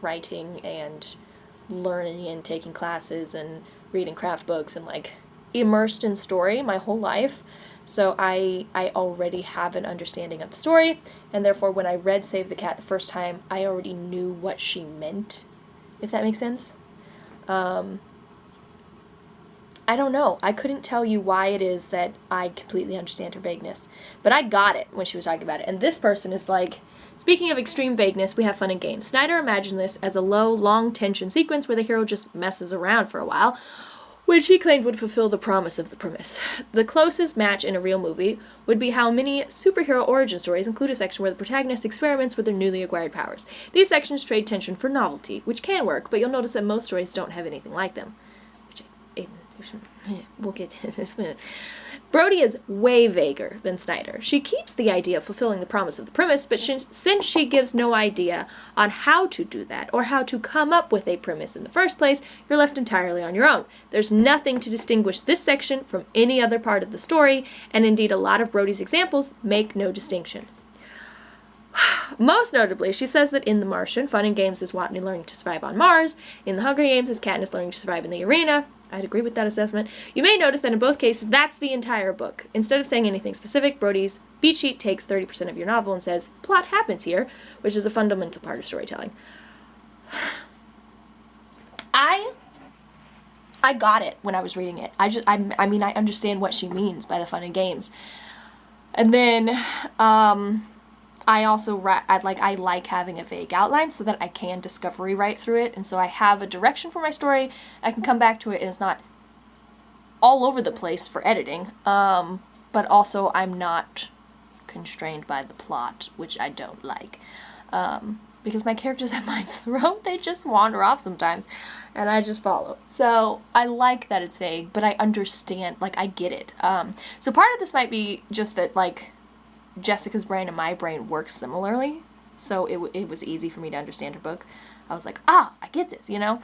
writing and learning and taking classes and reading craft books and like immersed in story my whole life. So I already have an understanding of the story, and therefore when I read Save the Cat the first time, I already knew what she meant, if that makes sense. I don't know. I couldn't tell you why it is that I completely understand her vagueness, but I got it when she was talking about it. And this person is like, speaking of extreme vagueness, we have fun and games. Snyder imagined this as a low, long tension sequence where the hero just messes around for a while, which he claimed would fulfill the promise of the premise. The closest match in a real movie would be how many superhero origin stories include a section where the protagonist experiments with their newly acquired powers. These sections trade tension for novelty, which can work, but you'll notice that most stories don't have anything like them. We'll get to this in a minute. Brody is way vaguer than Snyder. She keeps the idea of fulfilling the promise of the premise, but since she gives no idea on how to do that, or how to come up with a premise in the first place, you're left entirely on your own. There's nothing to distinguish this section from any other part of the story, and indeed a lot of Brody's examples make no distinction. Most notably, she says that in The Martian, fun and games is Watney learning to survive on Mars. In The Hunger Games is Katniss learning to survive in the arena. I'd agree with that assessment. You may notice that in both cases, that's the entire book. Instead of saying anything specific, Brody's beat sheet takes 30% of your novel and says, plot happens here, which is a fundamental part of storytelling. I got it when I was reading it. I mean, I understand what she means by the fun and games. And then, I also, I like having a vague outline so that I can discovery write through it, and so I have a direction for my story. I can come back to it and it's not all over the place for editing, but also I'm not constrained by the plot, which I don't like, because my characters have minds of their own. They just wander off sometimes, and I just follow. So I like that it's vague, but I understand, like, I get it. So part of this might be just that, like, Jessica's brain and my brain work similarly, so it was easy for me to understand her book. I was like, I get this, you know?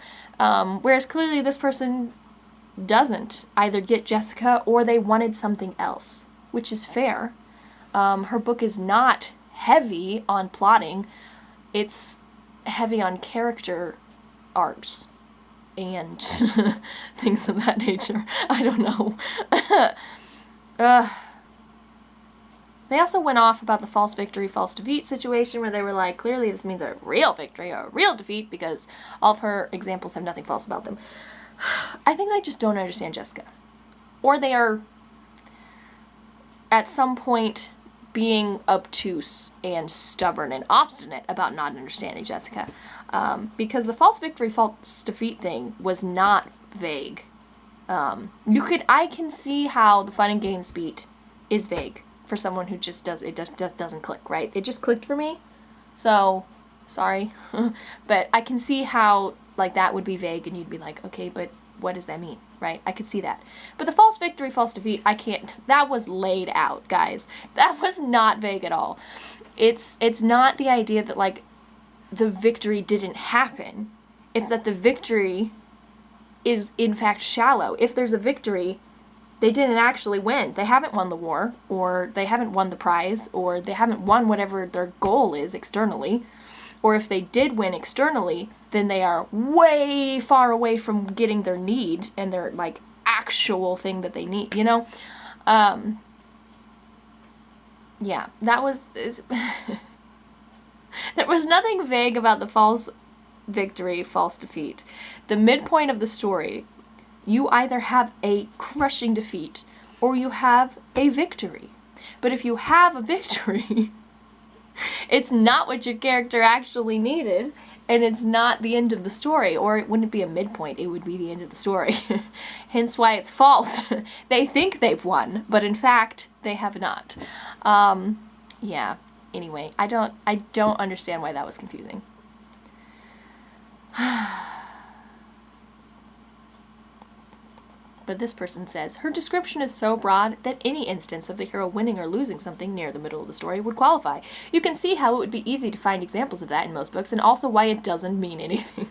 Whereas clearly this person doesn't either get Jessica or they wanted something else, which is fair. Her book is not heavy on plotting, it's heavy on character arcs and things of that nature. I don't know. They also went off about the false victory, false defeat situation, where they were like, clearly this means a real victory or a real defeat because all of her examples have nothing false about them. I think they just don't understand Jessica. Or they are, at some point, being obtuse and stubborn and obstinate about not understanding Jessica. Because the false victory, false defeat thing was not vague. I can see how the fun and games beat is vague for someone who just doesn't click, right? It just clicked for me, so sorry. But I can see how, like, that would be vague and you'd be like, okay, but what does that mean, right? I could see that. But the false victory, false defeat, I can't. That was laid out, guys. That was not vague at all. It's not the idea that, like, the victory didn't happen. It's that the victory is in fact shallow. If there's a victory, they didn't actually win. They haven't won the war, or they haven't won the prize, or they haven't won whatever their goal is externally. Or if they did win externally, then they are way far away from getting their need and their, like, actual thing that they need, you know? Yeah, that was... There was nothing vague about the false victory, false defeat. The midpoint of the story, you either have a crushing defeat or you have a victory. But if you have a victory, it's not what your character actually needed, and it's not the end of the story. Or it wouldn't be a midpoint, it would be the end of the story. Hence why it's false. They think they've won, but in fact, they have not. Yeah, anyway, I don't understand why that was confusing. But this person says, her description is so broad that any instance of the hero winning or losing something near the middle of the story would qualify. You can see how it would be easy to find examples of that in most books, and also why it doesn't mean anything.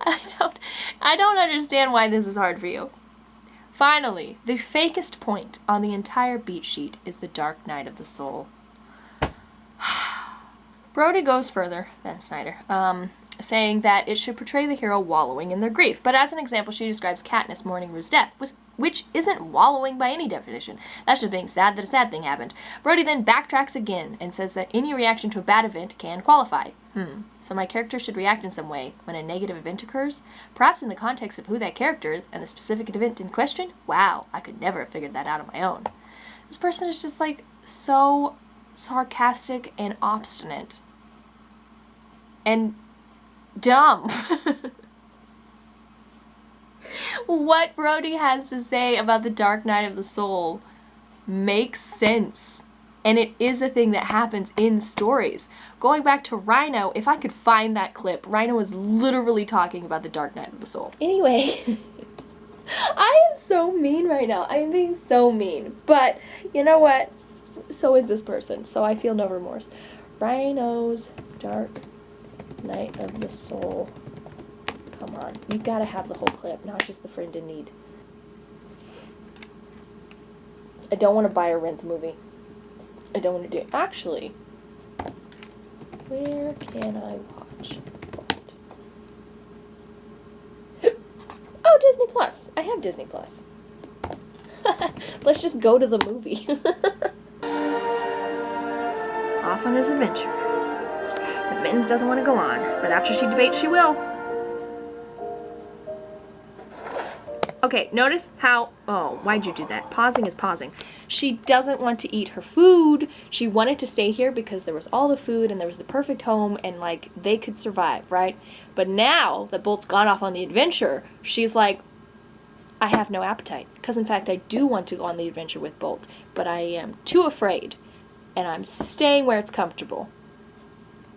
I don't understand why this is hard for you. Finally, the fakest point on the entire beat sheet is the dark night of the soul. Brody goes further than Snyder, saying that it should portray the hero wallowing in their grief. But as an example, she describes Katniss mourning Rue's death, which isn't wallowing by any definition. That's just being sad that a sad thing happened. Brody then backtracks again and says that any reaction to a bad event can qualify. So my character should react in some way when a negative event occurs? Perhaps in the context of who that character is and the specific event in question? Wow, I could never have figured that out on my own. This person is just like so sarcastic and obstinate. And dumb. What Brody has to say about the Dark Night of the Soul makes sense. And it is a thing that happens in stories. Going back to Rhino, if I could find that clip, Rhino is literally talking about the Dark Night of the Soul. Anyway, I am so mean right now. I am being so mean. But you know what? So is this person. So I feel no remorse. Rhino's Dark Night of the Soul. Come on. You gotta have the whole clip, not just the friend in need. I don't want to buy or rent the movie. I don't want to do it. Actually, where can I watch what? Oh, Disney Plus. I have Disney Plus. Let's just go to the movie. Off on his adventure. But Mittens doesn't want to go on, but after she debates, she will. Okay, notice how, oh, why'd you do that? Pausing is pausing. She doesn't want to eat her food. She wanted to stay here because there was all the food and there was the perfect home and, like, they could survive, right? But now that Bolt's gone off on the adventure, she's like, I have no appetite. Because, in fact, I do want to go on the adventure with Bolt, but I am too afraid. And I'm staying where it's comfortable.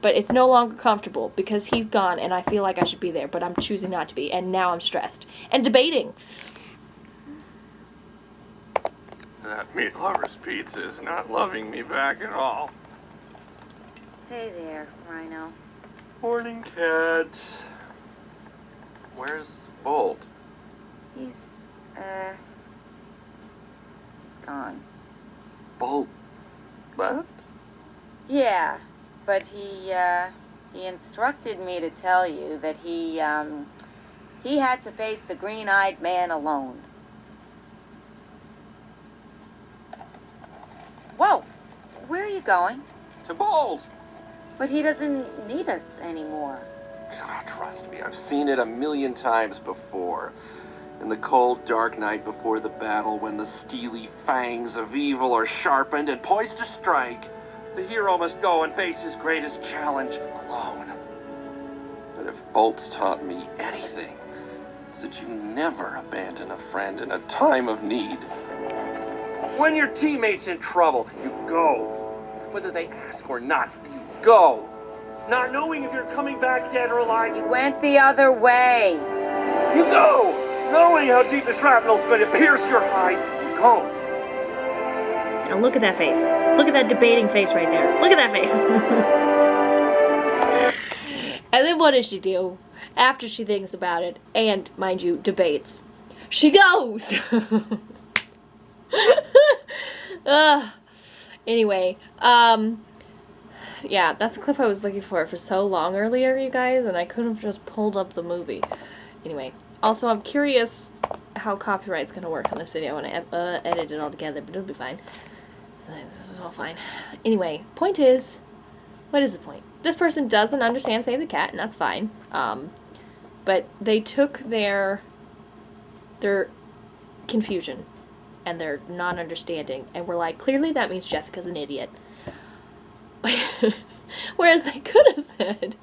But it's no longer comfortable because he's gone and I feel like I should be there, but I'm choosing not to be, and now I'm stressed. And debating. That meat lover's pizza is not loving me back at all. Hey there, Rhino. Morning, Cat. Where's Bolt? He's gone. Bolt left? Yeah, but he instructed me to tell you that he had to face the green-eyed man alone. Whoa! Where are you going? To Bolt! But he doesn't need us anymore. Ah, trust me, I've seen it a million times before. In the cold, dark night before the battle, when the steely fangs of evil are sharpened and poised to strike, the hero must go and face his greatest challenge alone. But if Bolt's taught me anything, it's that you never abandon a friend in a time of need. When your teammate's in trouble, you go. Whether they ask or not, you go. Not knowing if you're coming back dead or alive. He went the other way. You go! Knowing how deep the shrapnel's going to pierce your hide, you go. Now look at that face. Look at that debating face right there. Look at that face. And then what does she do? After she thinks about it, and, mind you, debates, she goes! Anyway, yeah, that's the clip I was looking for so long earlier, you guys, and I could have just pulled up the movie. Anyway, also, I'm curious how copyright's gonna work on this video when I edit it all together, but it'll be fine. This is all fine. Anyway, point is, what is the point? This person doesn't understand Save the Cat, and that's fine. But they took their confusion and their non-understanding, and were like, clearly that means Jessica's an idiot. Whereas they could have said,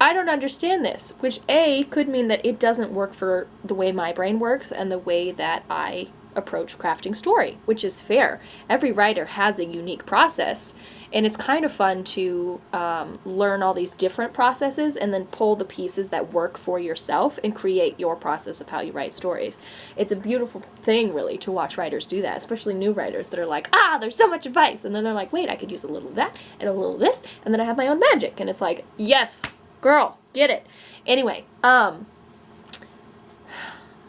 I don't understand this, which A, could mean that it doesn't work for the way my brain works and the way that I approach crafting story, which is fair. Every writer has a unique process, And it's kind of fun to learn all these different processes and then pull the pieces that work for yourself and create your process of how you write stories. It's a beautiful thing, really, to watch writers do that, especially new writers that are like, there's so much advice. And then they're like, wait, I could use a little of that and a little of this, and then I have my own magic. And it's like, yes, girl, get it. Anyway, when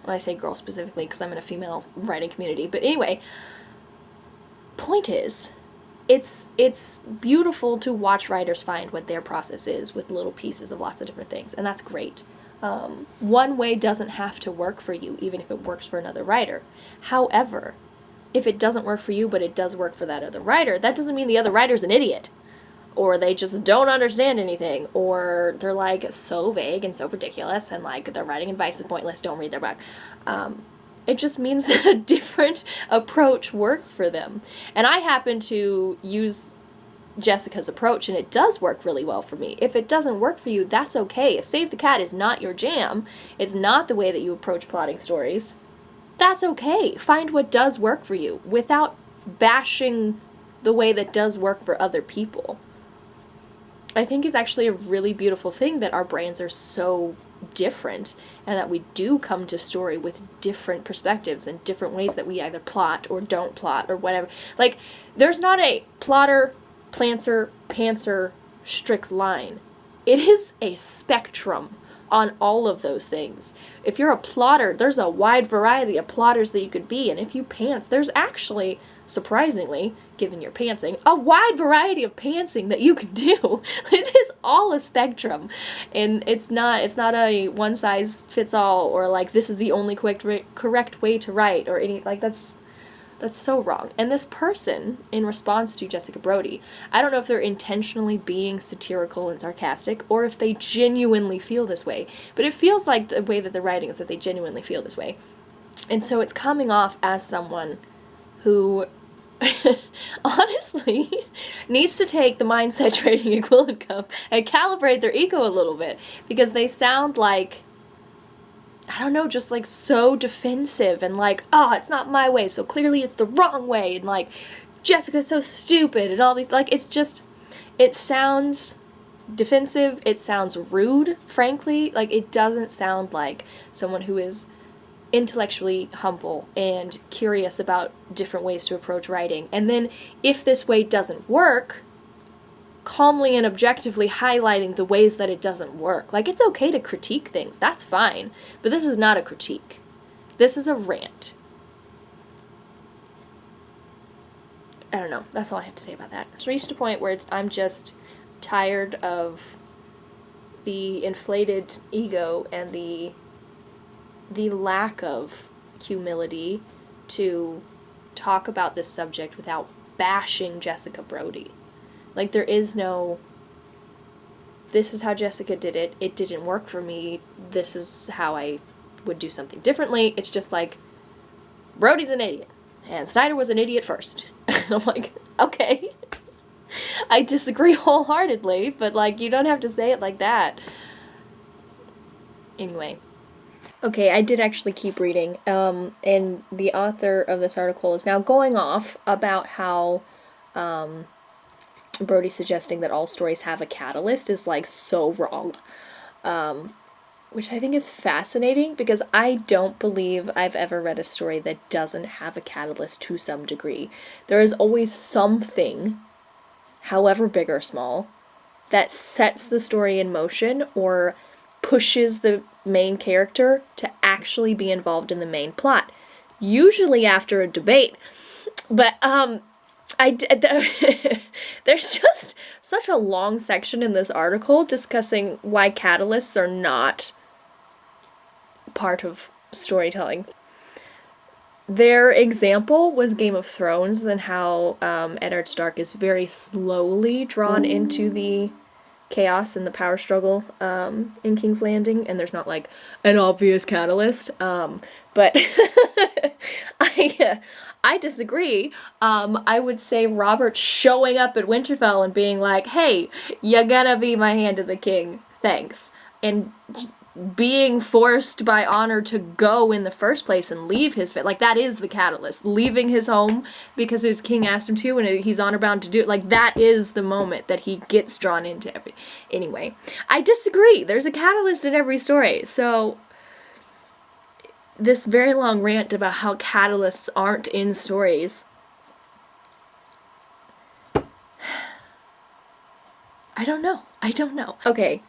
I say girl specifically because I'm in a female writing community, but anyway, point is, it's beautiful to watch writers find what their process is with little pieces of lots of different things, and that's great. One way doesn't have to work for you, even if it works for another writer. However, if it doesn't work for you, but it does work for that other writer, that doesn't mean the other writer's an idiot, or they just don't understand anything, or they're like so vague and so ridiculous, and like their writing advice is pointless, don't read their book. It just means that a different approach works for them. And I happen to use Jessica's approach, and it does work really well for me. If it doesn't work for you, that's okay. If Save the Cat is not your jam, it's not the way that you approach plotting stories, that's okay. Find what does work for you without bashing the way that does work for other people. I think it's actually a really beautiful thing that our brains are so different, and that we do come to story with different perspectives and different ways that we either plot or don't plot or whatever. Like, there's not a plotter, planter, pantser strict line. It is a spectrum on all of those things. If you're a plotter, there's a wide variety of plotters that you could be, and if you pants, there's actually, surprisingly, given your pantsing, a wide variety of pantsing that you can do. It is all a spectrum, and it's not a one size fits all, or like this is the only correct way to write, or any, like that's so wrong. And this person, in response to Jessica Brody, I don't know if they're intentionally being satirical and sarcastic, or if they genuinely feel this way, but it feels like the way that they're writing is that they genuinely feel this way. And so it's coming off as someone who honestly needs to take the mindset training equivalent cup and calibrate their ego a little bit, because they sound like, I don't know, just like so defensive and like, it's not my way, so clearly it's the wrong way, and like Jessica's so stupid and all these, like, it's just, it sounds defensive, it sounds rude, frankly. Like, it doesn't sound like someone who is intellectually humble and curious about different ways to approach writing. And then, if this way doesn't work, calmly and objectively highlighting the ways that it doesn't work. Like, it's okay to critique things, that's fine, but this is not a critique. This is a rant. I don't know, that's all I have to say about that. It's reached a point where I'm just tired of the inflated ego and the lack of humility to talk about this subject without bashing Jessica Brody. Like, there is no, this is how Jessica did it, it didn't work for me, this is how I would do something differently. It's just like, Brody's an idiot, and Snyder was an idiot first. I'm like, okay. I disagree wholeheartedly, but like, you don't have to say it like that. Anyway. Okay, I did actually keep reading, and the author of this article is now going off about how Brody's suggesting that all stories have a catalyst is like so wrong, which I think is fascinating, because I don't believe I've ever read a story that doesn't have a catalyst to some degree. There is always something, however big or small, that sets the story in motion or pushes the main character to actually be involved in the main plot, usually after a debate. But there's just such a long section in this article discussing why catalysts are not part of storytelling. Their example was Game of Thrones, and how Eddard Stark is very slowly drawn into the chaos and the power struggle in King's Landing, and there's not like an obvious catalyst, but I disagree. I would say Robert showing up at Winterfell and being like, hey, you're gonna be my hand to the king, thanks, and being forced by honor to go in the first place and leave his like, that is the catalyst. Leaving his home because his king asked him to, and he's honor bound to do it. Like, that is the moment that he gets drawn into every... Anyway, I disagree. There's a catalyst in every story. So this very long rant about how catalysts aren't in stories, I don't know. Okay,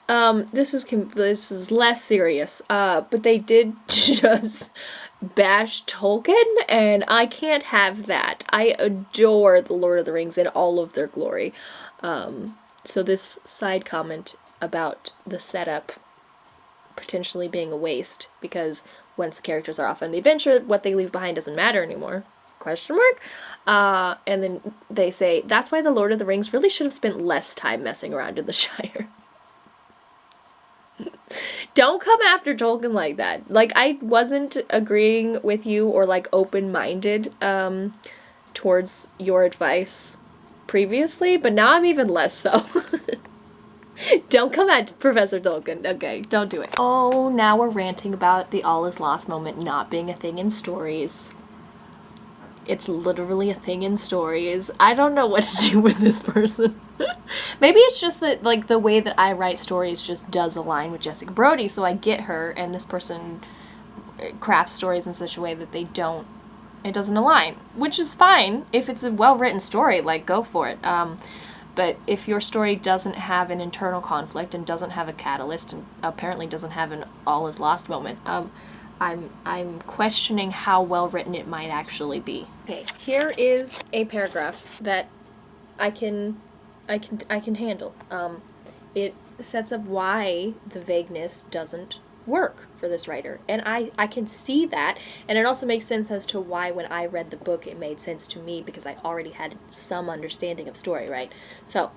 this is less serious, but they did just bash Tolkien, and I can't have that. I adore The Lord of the Rings in all of their glory. So this side comment about the setup potentially being a waste, because once the characters are off on the adventure, what they leave behind doesn't matter anymore. Question mark? And then they say, that's why The Lord of the Rings really should have spent less time messing around in the Shire. Don't come after Tolkien like that. Like, I wasn't agreeing with you or, like, open-minded towards your advice previously, but now I'm even less so. Don't come at Professor Tolkien. Okay, don't do it. Oh, now we're ranting about the all is lost moment not being a thing in stories. It's literally a thing in stories. I don't know what to do with this person. Maybe it's just that, like, the way that I write stories just does align with Jessica Brody, so I get her, and this person crafts stories in such a way that it doesn't align. Which is fine. If it's a well-written story, like, go for it. But if your story doesn't have an internal conflict and doesn't have a catalyst and apparently doesn't have an all is lost moment, I'm questioning how well written it might actually be. Okay, here is a paragraph that I can handle. It sets up why the vagueness doesn't work for this writer, and I can see that, and it also makes sense as to why when I read the book it made sense to me, because I already had some understanding of story, right? So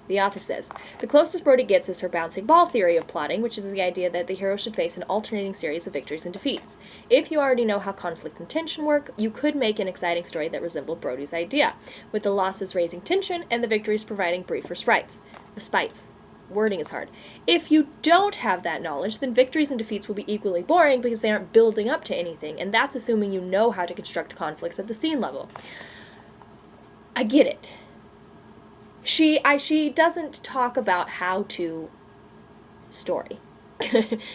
the author says, the closest Brody gets is her bouncing ball theory of plotting, which is the idea that the hero should face an alternating series of victories and defeats. If you already know how conflict and tension work, you could make an exciting story that resembled Brody's idea, with the losses raising tension and the victories providing brief respites. Wording is hard. If you don't have that knowledge, then victories and defeats will be equally boring because they aren't building up to anything, and that's assuming you know how to construct conflicts at the scene level. I get it. She doesn't talk about how to story.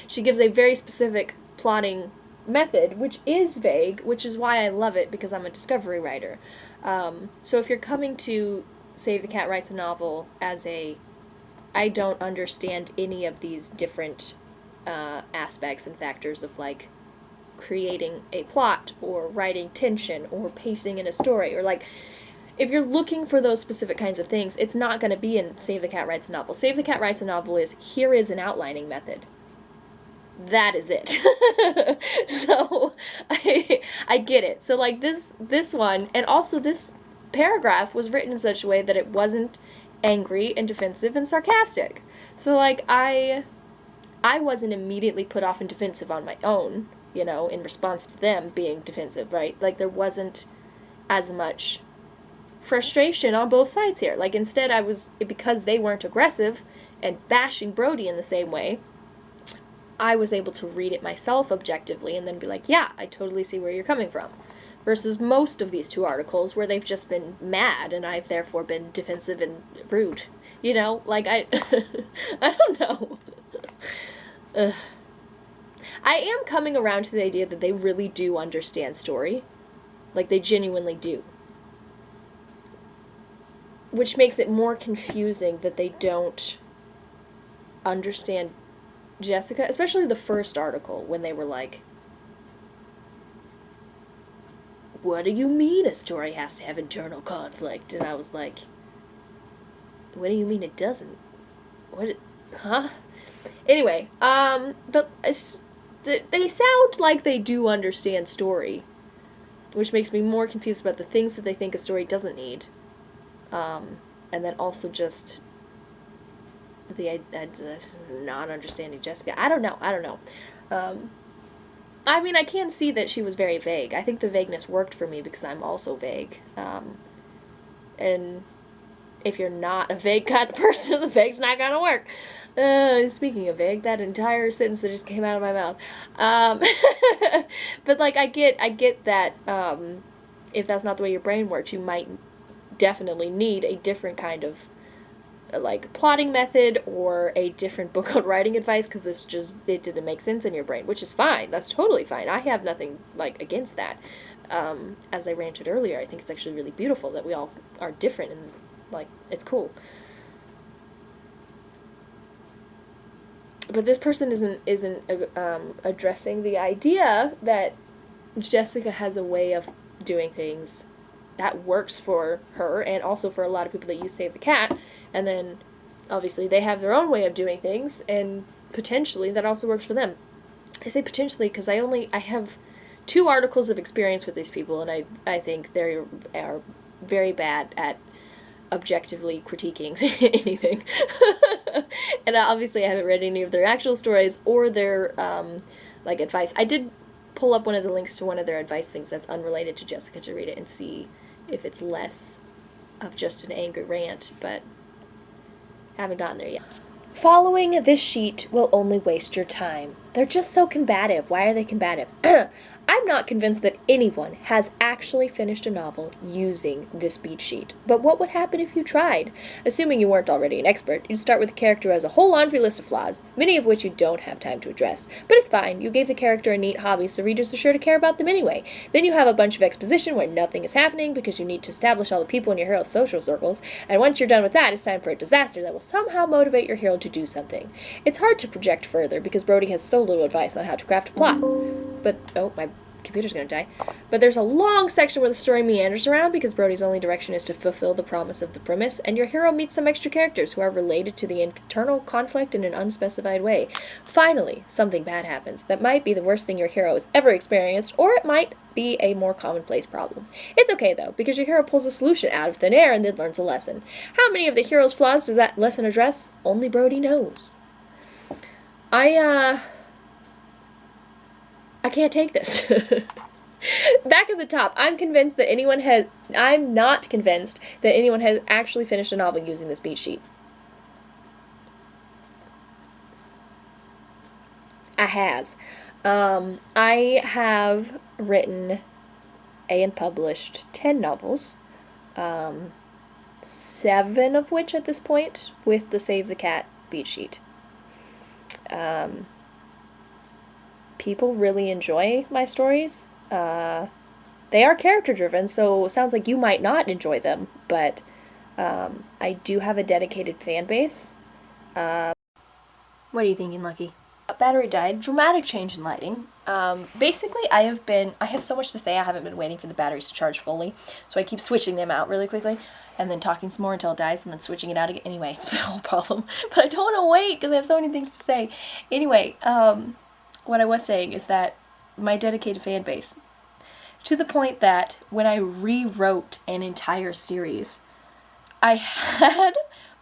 She gives a very specific plotting method, which is vague, which is why I love it, because I'm a discovery writer. So if you're coming to Save the Cat Writes a Novel as I don't understand any of these different aspects and factors of, like, creating a plot, or writing tension, or pacing in a story, or, like, if you're looking for those specific kinds of things, it's not going to be in Save the Cat Writes a Novel. Save the Cat Writes a Novel is, here is an outlining method. That is it. So, I get it. So, like, this one, and also this paragraph was written in such a way that it wasn't angry and defensive and sarcastic. So, like, I wasn't immediately put off and defensive on my own, you know, in response to them being defensive, right? Like, there wasn't as much frustration on both sides here. Like, instead because they weren't aggressive and bashing Brody in the same way, I was able to read it myself objectively and then be like, yeah, I totally see where you're coming from. Versus most of these two articles where they've just been mad and I've therefore been defensive and rude. You know, like, I don't know. I am coming around to the idea that they really do understand story. Like, they genuinely do. Which makes it more confusing that they don't understand Jessica, especially the first article, when they were like, what do you mean a story has to have internal conflict? And I was like, what do you mean it doesn't? What? Huh? Anyway, but they sound like they do understand story, which makes me more confused about the things that they think a story doesn't need. And then also just the not understanding Jessica. I don't know. I mean, I can see that she was very vague. I think the vagueness worked for me because I'm also vague. And if you're not a vague kind of person, the vague's not gonna work. Speaking of vague, that entire sentence that just came out of my mouth. But like, I get that, if that's not the way your brain works, you might definitely need a different kind of, like, plotting method or a different book on writing advice, because it didn't make sense in your brain, which is fine. That's totally fine. I have nothing, like, against that. As I ranted earlier, I think it's actually really beautiful that we all are different, and, like, it's cool. But this person isn't addressing the idea that Jessica has a way of doing things that works for her, and also for a lot of people that use Save the Cat, and then obviously they have their own way of doing things, and potentially that also works for them. I say potentially because I have 2 articles of experience with these people, and I think they are very bad at objectively critiquing anything. And obviously I haven't read any of their actual stories or their like, advice. I did pull up one of the links to one of their advice things that's unrelated to Jessica to read it and see if it's less of just an angry rant, but haven't gotten there yet. Following this sheet will only waste your time. They're just so combative. Why are they combative? I'm not convinced that anyone has actually finished a novel using this beat sheet. But what would happen if you tried? Assuming you weren't already an expert, you'd start with the character as a whole laundry list of flaws, many of which you don't have time to address. But it's fine, you gave the character a neat hobby, so readers are sure to care about them anyway. Then you have a bunch of exposition where nothing is happening because you need to establish all the people in your hero's social circles, and once you're done with that, it's time for a disaster that will somehow motivate your hero to do something. It's hard to project further because Brody has so little advice on how to craft a plot. But, oh, my computer's gonna die. But there's a long section where the story meanders around because Brody's only direction is to fulfill the promise of the premise, and your hero meets some extra characters who are related to the internal conflict in an unspecified way. Finally, something bad happens that might be the worst thing your hero has ever experienced, or it might be a more commonplace problem. It's okay though, because your hero pulls a solution out of thin air and then learns a lesson. How many of the hero's flaws does that lesson address? Only Brody knows. I can't take this. Back at the top, I'm not convinced that anyone has actually finished a novel using this beat sheet. I have written and published 10 novels, 7 of which at this point with the Save the Cat beat sheet. People really enjoy my stories. They are character driven, so it sounds like you might not enjoy them, but I do have a dedicated fan base. What are you thinking, Lucky? Battery died. Dramatic change in lighting. Basically, I have so much to say, I haven't been waiting for the batteries to charge fully, so I keep switching them out really quickly, and then talking some more until it dies, and then switching it out again. Anyway, it's been a whole problem, but I don't want to wait, because I have so many things to say. Anyway, what I was saying is that my dedicated fan base, to the point that when I rewrote an entire series, I had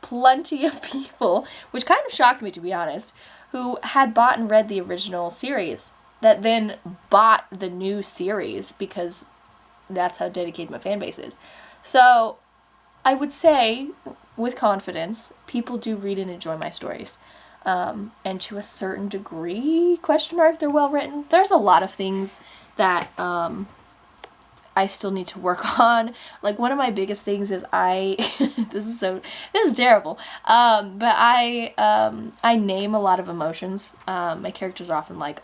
plenty of people, which kind of shocked me to be honest, who had bought and read the original series, that then bought the new series because that's how dedicated my fan base is. So I would say, with confidence, people do read and enjoy my stories. And to a certain degree, they're well written. There's a lot of things that I still need to work on. Like, one of my biggest things is this is terrible. But I name a lot of emotions. My characters are often like,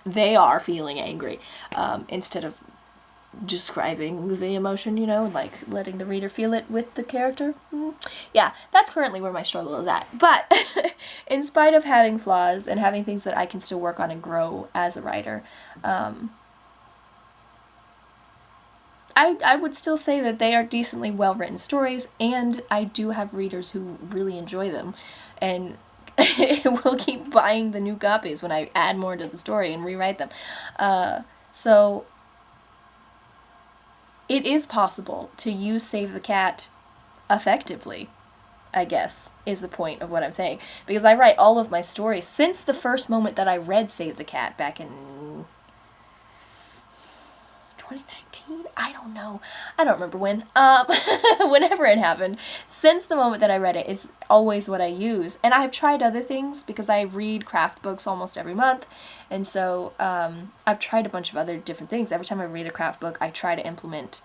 they are feeling angry, instead of describing the emotion, like letting the reader feel it with the character. Yeah, that's currently where my struggle is at. But in spite of having flaws and having things that I can still work on and grow as a writer, I would still say that they are decently well-written stories, and I do have readers who really enjoy them, and will keep buying the new copies when I add more to the story and rewrite them. So it is possible to use Save the Cat effectively, I guess, is the point of what I'm saying. Because I write all of my stories since the first moment that I read Save the Cat back in 2019? I don't know. I don't remember when. Whenever it happened. Since the moment that I read it, it's always what I use. And I have tried other things because I read craft books almost every month. And so I've tried a bunch of other different things. Every time I read a craft book, I try to implement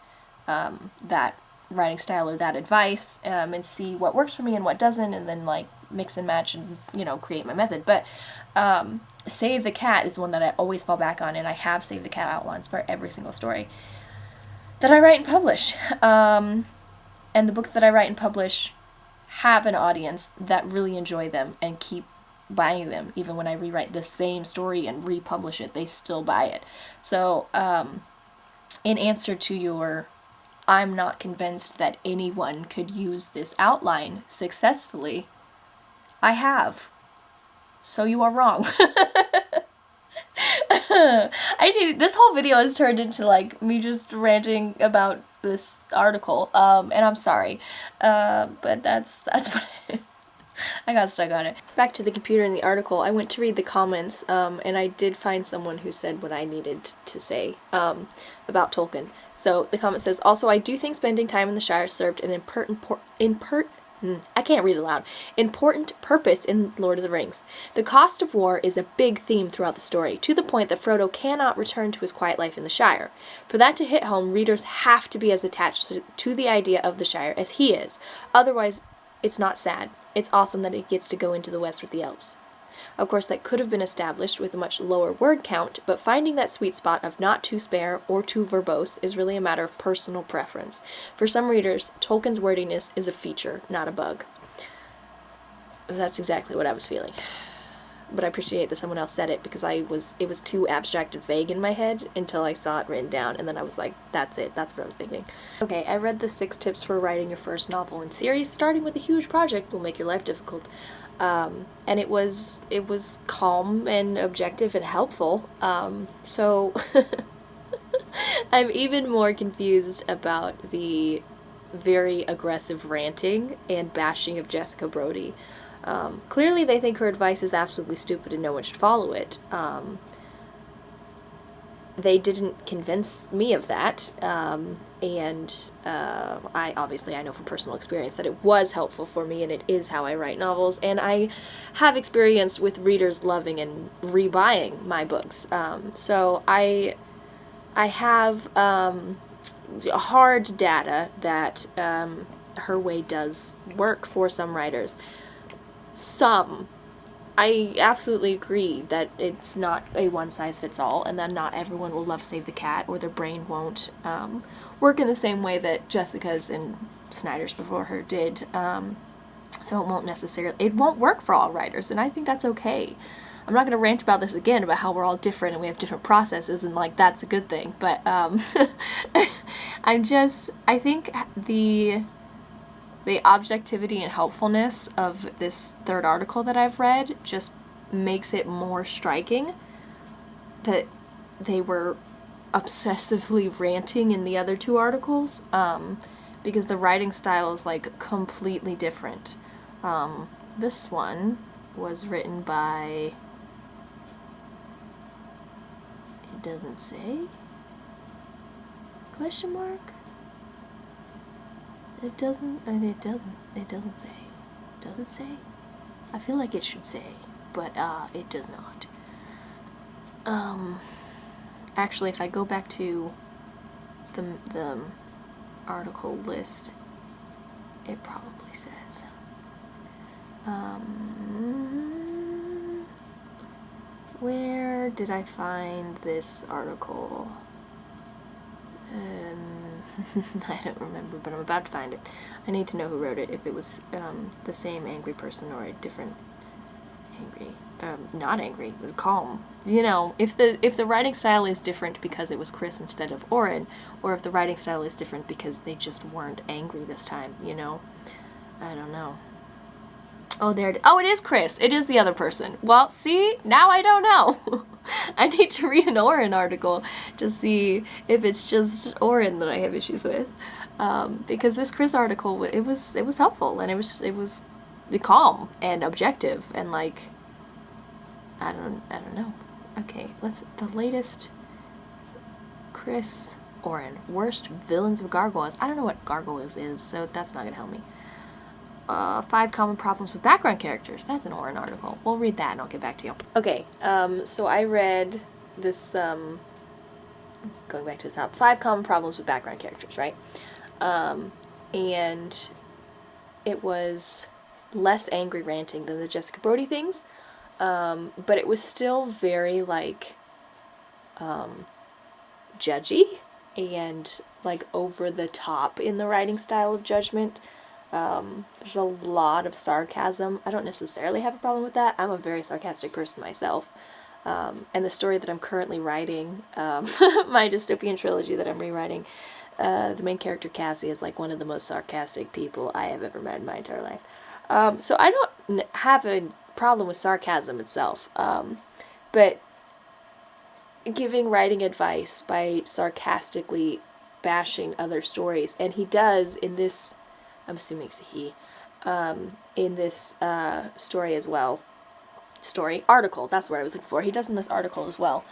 that writing style or that advice and see what works for me and what doesn't, and then like mix and match and, you know, create my method. But Save the Cat is the one that I always fall back on, and I have Save the Cat outlines for every single story that I write and publish. And the books that I write and publish have an audience that really enjoy them and keep buying them. Even when I rewrite the same story and republish it, they still buy it. So in answer to your I'm not convinced that anyone could use this outline successfully, I have. So you are wrong. This whole video has turned into like me just ranting about this article, and I'm sorry, but that's what I got stuck on it. Back to the computer and the article, I went to read the comments, and I did find someone who said what I needed to say about Tolkien. So the comment says, also, I do think spending time in the Shire served an important purpose in Lord of the Rings. The cost of war is a big theme throughout the story, to the point that Frodo cannot return to his quiet life in the Shire. For that to hit home, readers have to be as attached to the idea of the Shire as he is. Otherwise, it's not sad. It's awesome that he gets to go into the West with the elves. Of course, that could have been established with a much lower word count, but finding that sweet spot of not too spare or too verbose is really a matter of personal preference. For some readers, Tolkien's wordiness is a feature, not a bug. That's exactly what I was feeling. But I appreciate that someone else said it, because it was too abstract and vague in my head until I saw it written down, and then I was like, that's it, that's what I was thinking. Okay, I read the 6 tips for writing your first novel in series. Starting with a huge project will make your life difficult. And it was calm and objective and helpful. So I'm even more confused about the very aggressive ranting and bashing of Jessica Brody. Clearly they think her advice is absolutely stupid and no one should follow it. They didn't convince me of that, and I know from personal experience that it was helpful for me, and it is how I write novels, and I have experience with readers loving and rebuying my books. So I have hard data that her way does work for some writers. I absolutely agree that it's not a one-size-fits-all, and that not everyone will love Save the Cat, or their brain won't work in the same way that Jessica's and Snyder's before her did. So it won't work for all writers, and I think that's okay. I'm not going to rant about this again, about how we're all different and we have different processes, and like that's a good thing, but I think the objectivity and helpfulness of this third article that I've read just makes it more striking that they were obsessively ranting in the other 2 articles, because the writing style is like completely different. This one was written by, it doesn't say, question mark? It doesn't say. Does it say? I feel like it should say, but it does not. Actually, if I go back to the article list, it probably says. Where did I find this article? I don't remember, but I'm about to find it. I need to know who wrote it, if it was the same angry person or a different angry, not angry, calm. You know, if the writing style is different because it was Chris instead of Oren, or if the writing style is different because they just weren't angry this time, you know? I don't know. Oh, there it is. Oh, it is Chris. It is the other person. Well, see? Now I don't know. I need to read an Oren article to see if it's just Oren that I have issues with. Because this Chris article, it was helpful, and it was calm and objective, and like, I don't know. Okay, the latest Chris Oren. Worst villains of gargoyles. I don't know what gargoyles is, so that's not gonna help me. 5 common problems with background characters. That's an Oren article. We'll read that and I'll get back to you. Okay, so I read this, going back to the top, 5 common problems with background characters, right? And it was less angry ranting than the Jessica Brody things, but it was still very, like, judgy and, like, over the top in the writing style of judgment. There's a lot of sarcasm. I don't necessarily have a problem with that. I'm a very sarcastic person myself. And the story that I'm currently writing, my dystopian trilogy that I'm rewriting, the main character Cassie is like one of the most sarcastic people I have ever met in my entire life. So I don't have a problem with sarcasm itself, but giving writing advice by sarcastically bashing other stories, and he does in this, I'm assuming it's a he, in this story as well. Article, that's what I was looking for. He does in this article as well.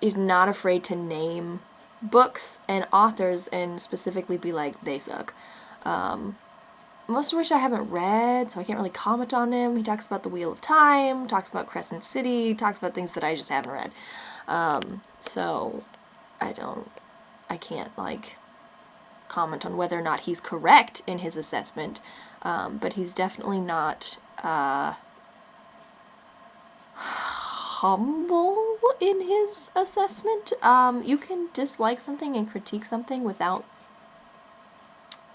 He's not afraid to name books and authors and specifically be like, they suck. Most of which I haven't read, so I can't really comment on him. He talks about the Wheel of Time, talks about Crescent City, talks about things that I just haven't read. So I can't, like, comment on whether or not he's correct in his assessment, but he's definitely not humble in his assessment. You can dislike something and critique something without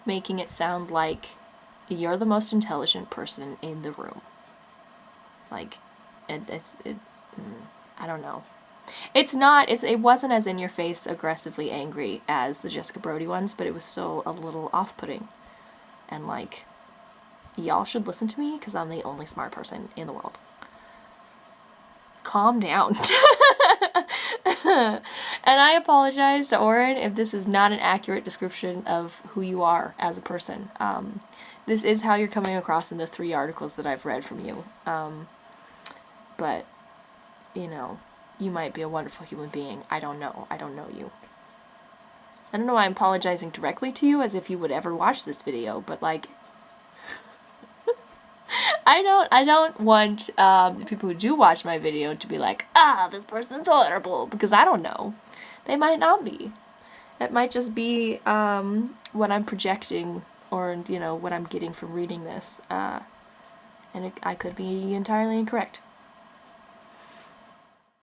making it sound like you're the most intelligent person in the room. Like, I don't know. It wasn't as in your face aggressively angry as the Jessica Brody ones, but it was still a little off-putting. And like, y'all should listen to me because I'm the only smart person in the world. Calm down. And I apologize to Oren if this is not an accurate description of who you are as a person. This is how you're coming across in the 3 articles that I've read from you. But, you know, you might be a wonderful human being. I don't know. I don't know you. I don't know why I'm apologizing directly to you as if you would ever watch this video, but like, I don't want the people who do watch my video to be like, this person's horrible, because I don't know. They might not be. It might just be what I'm projecting, or, you know, what I'm getting from reading this. And I could be entirely incorrect.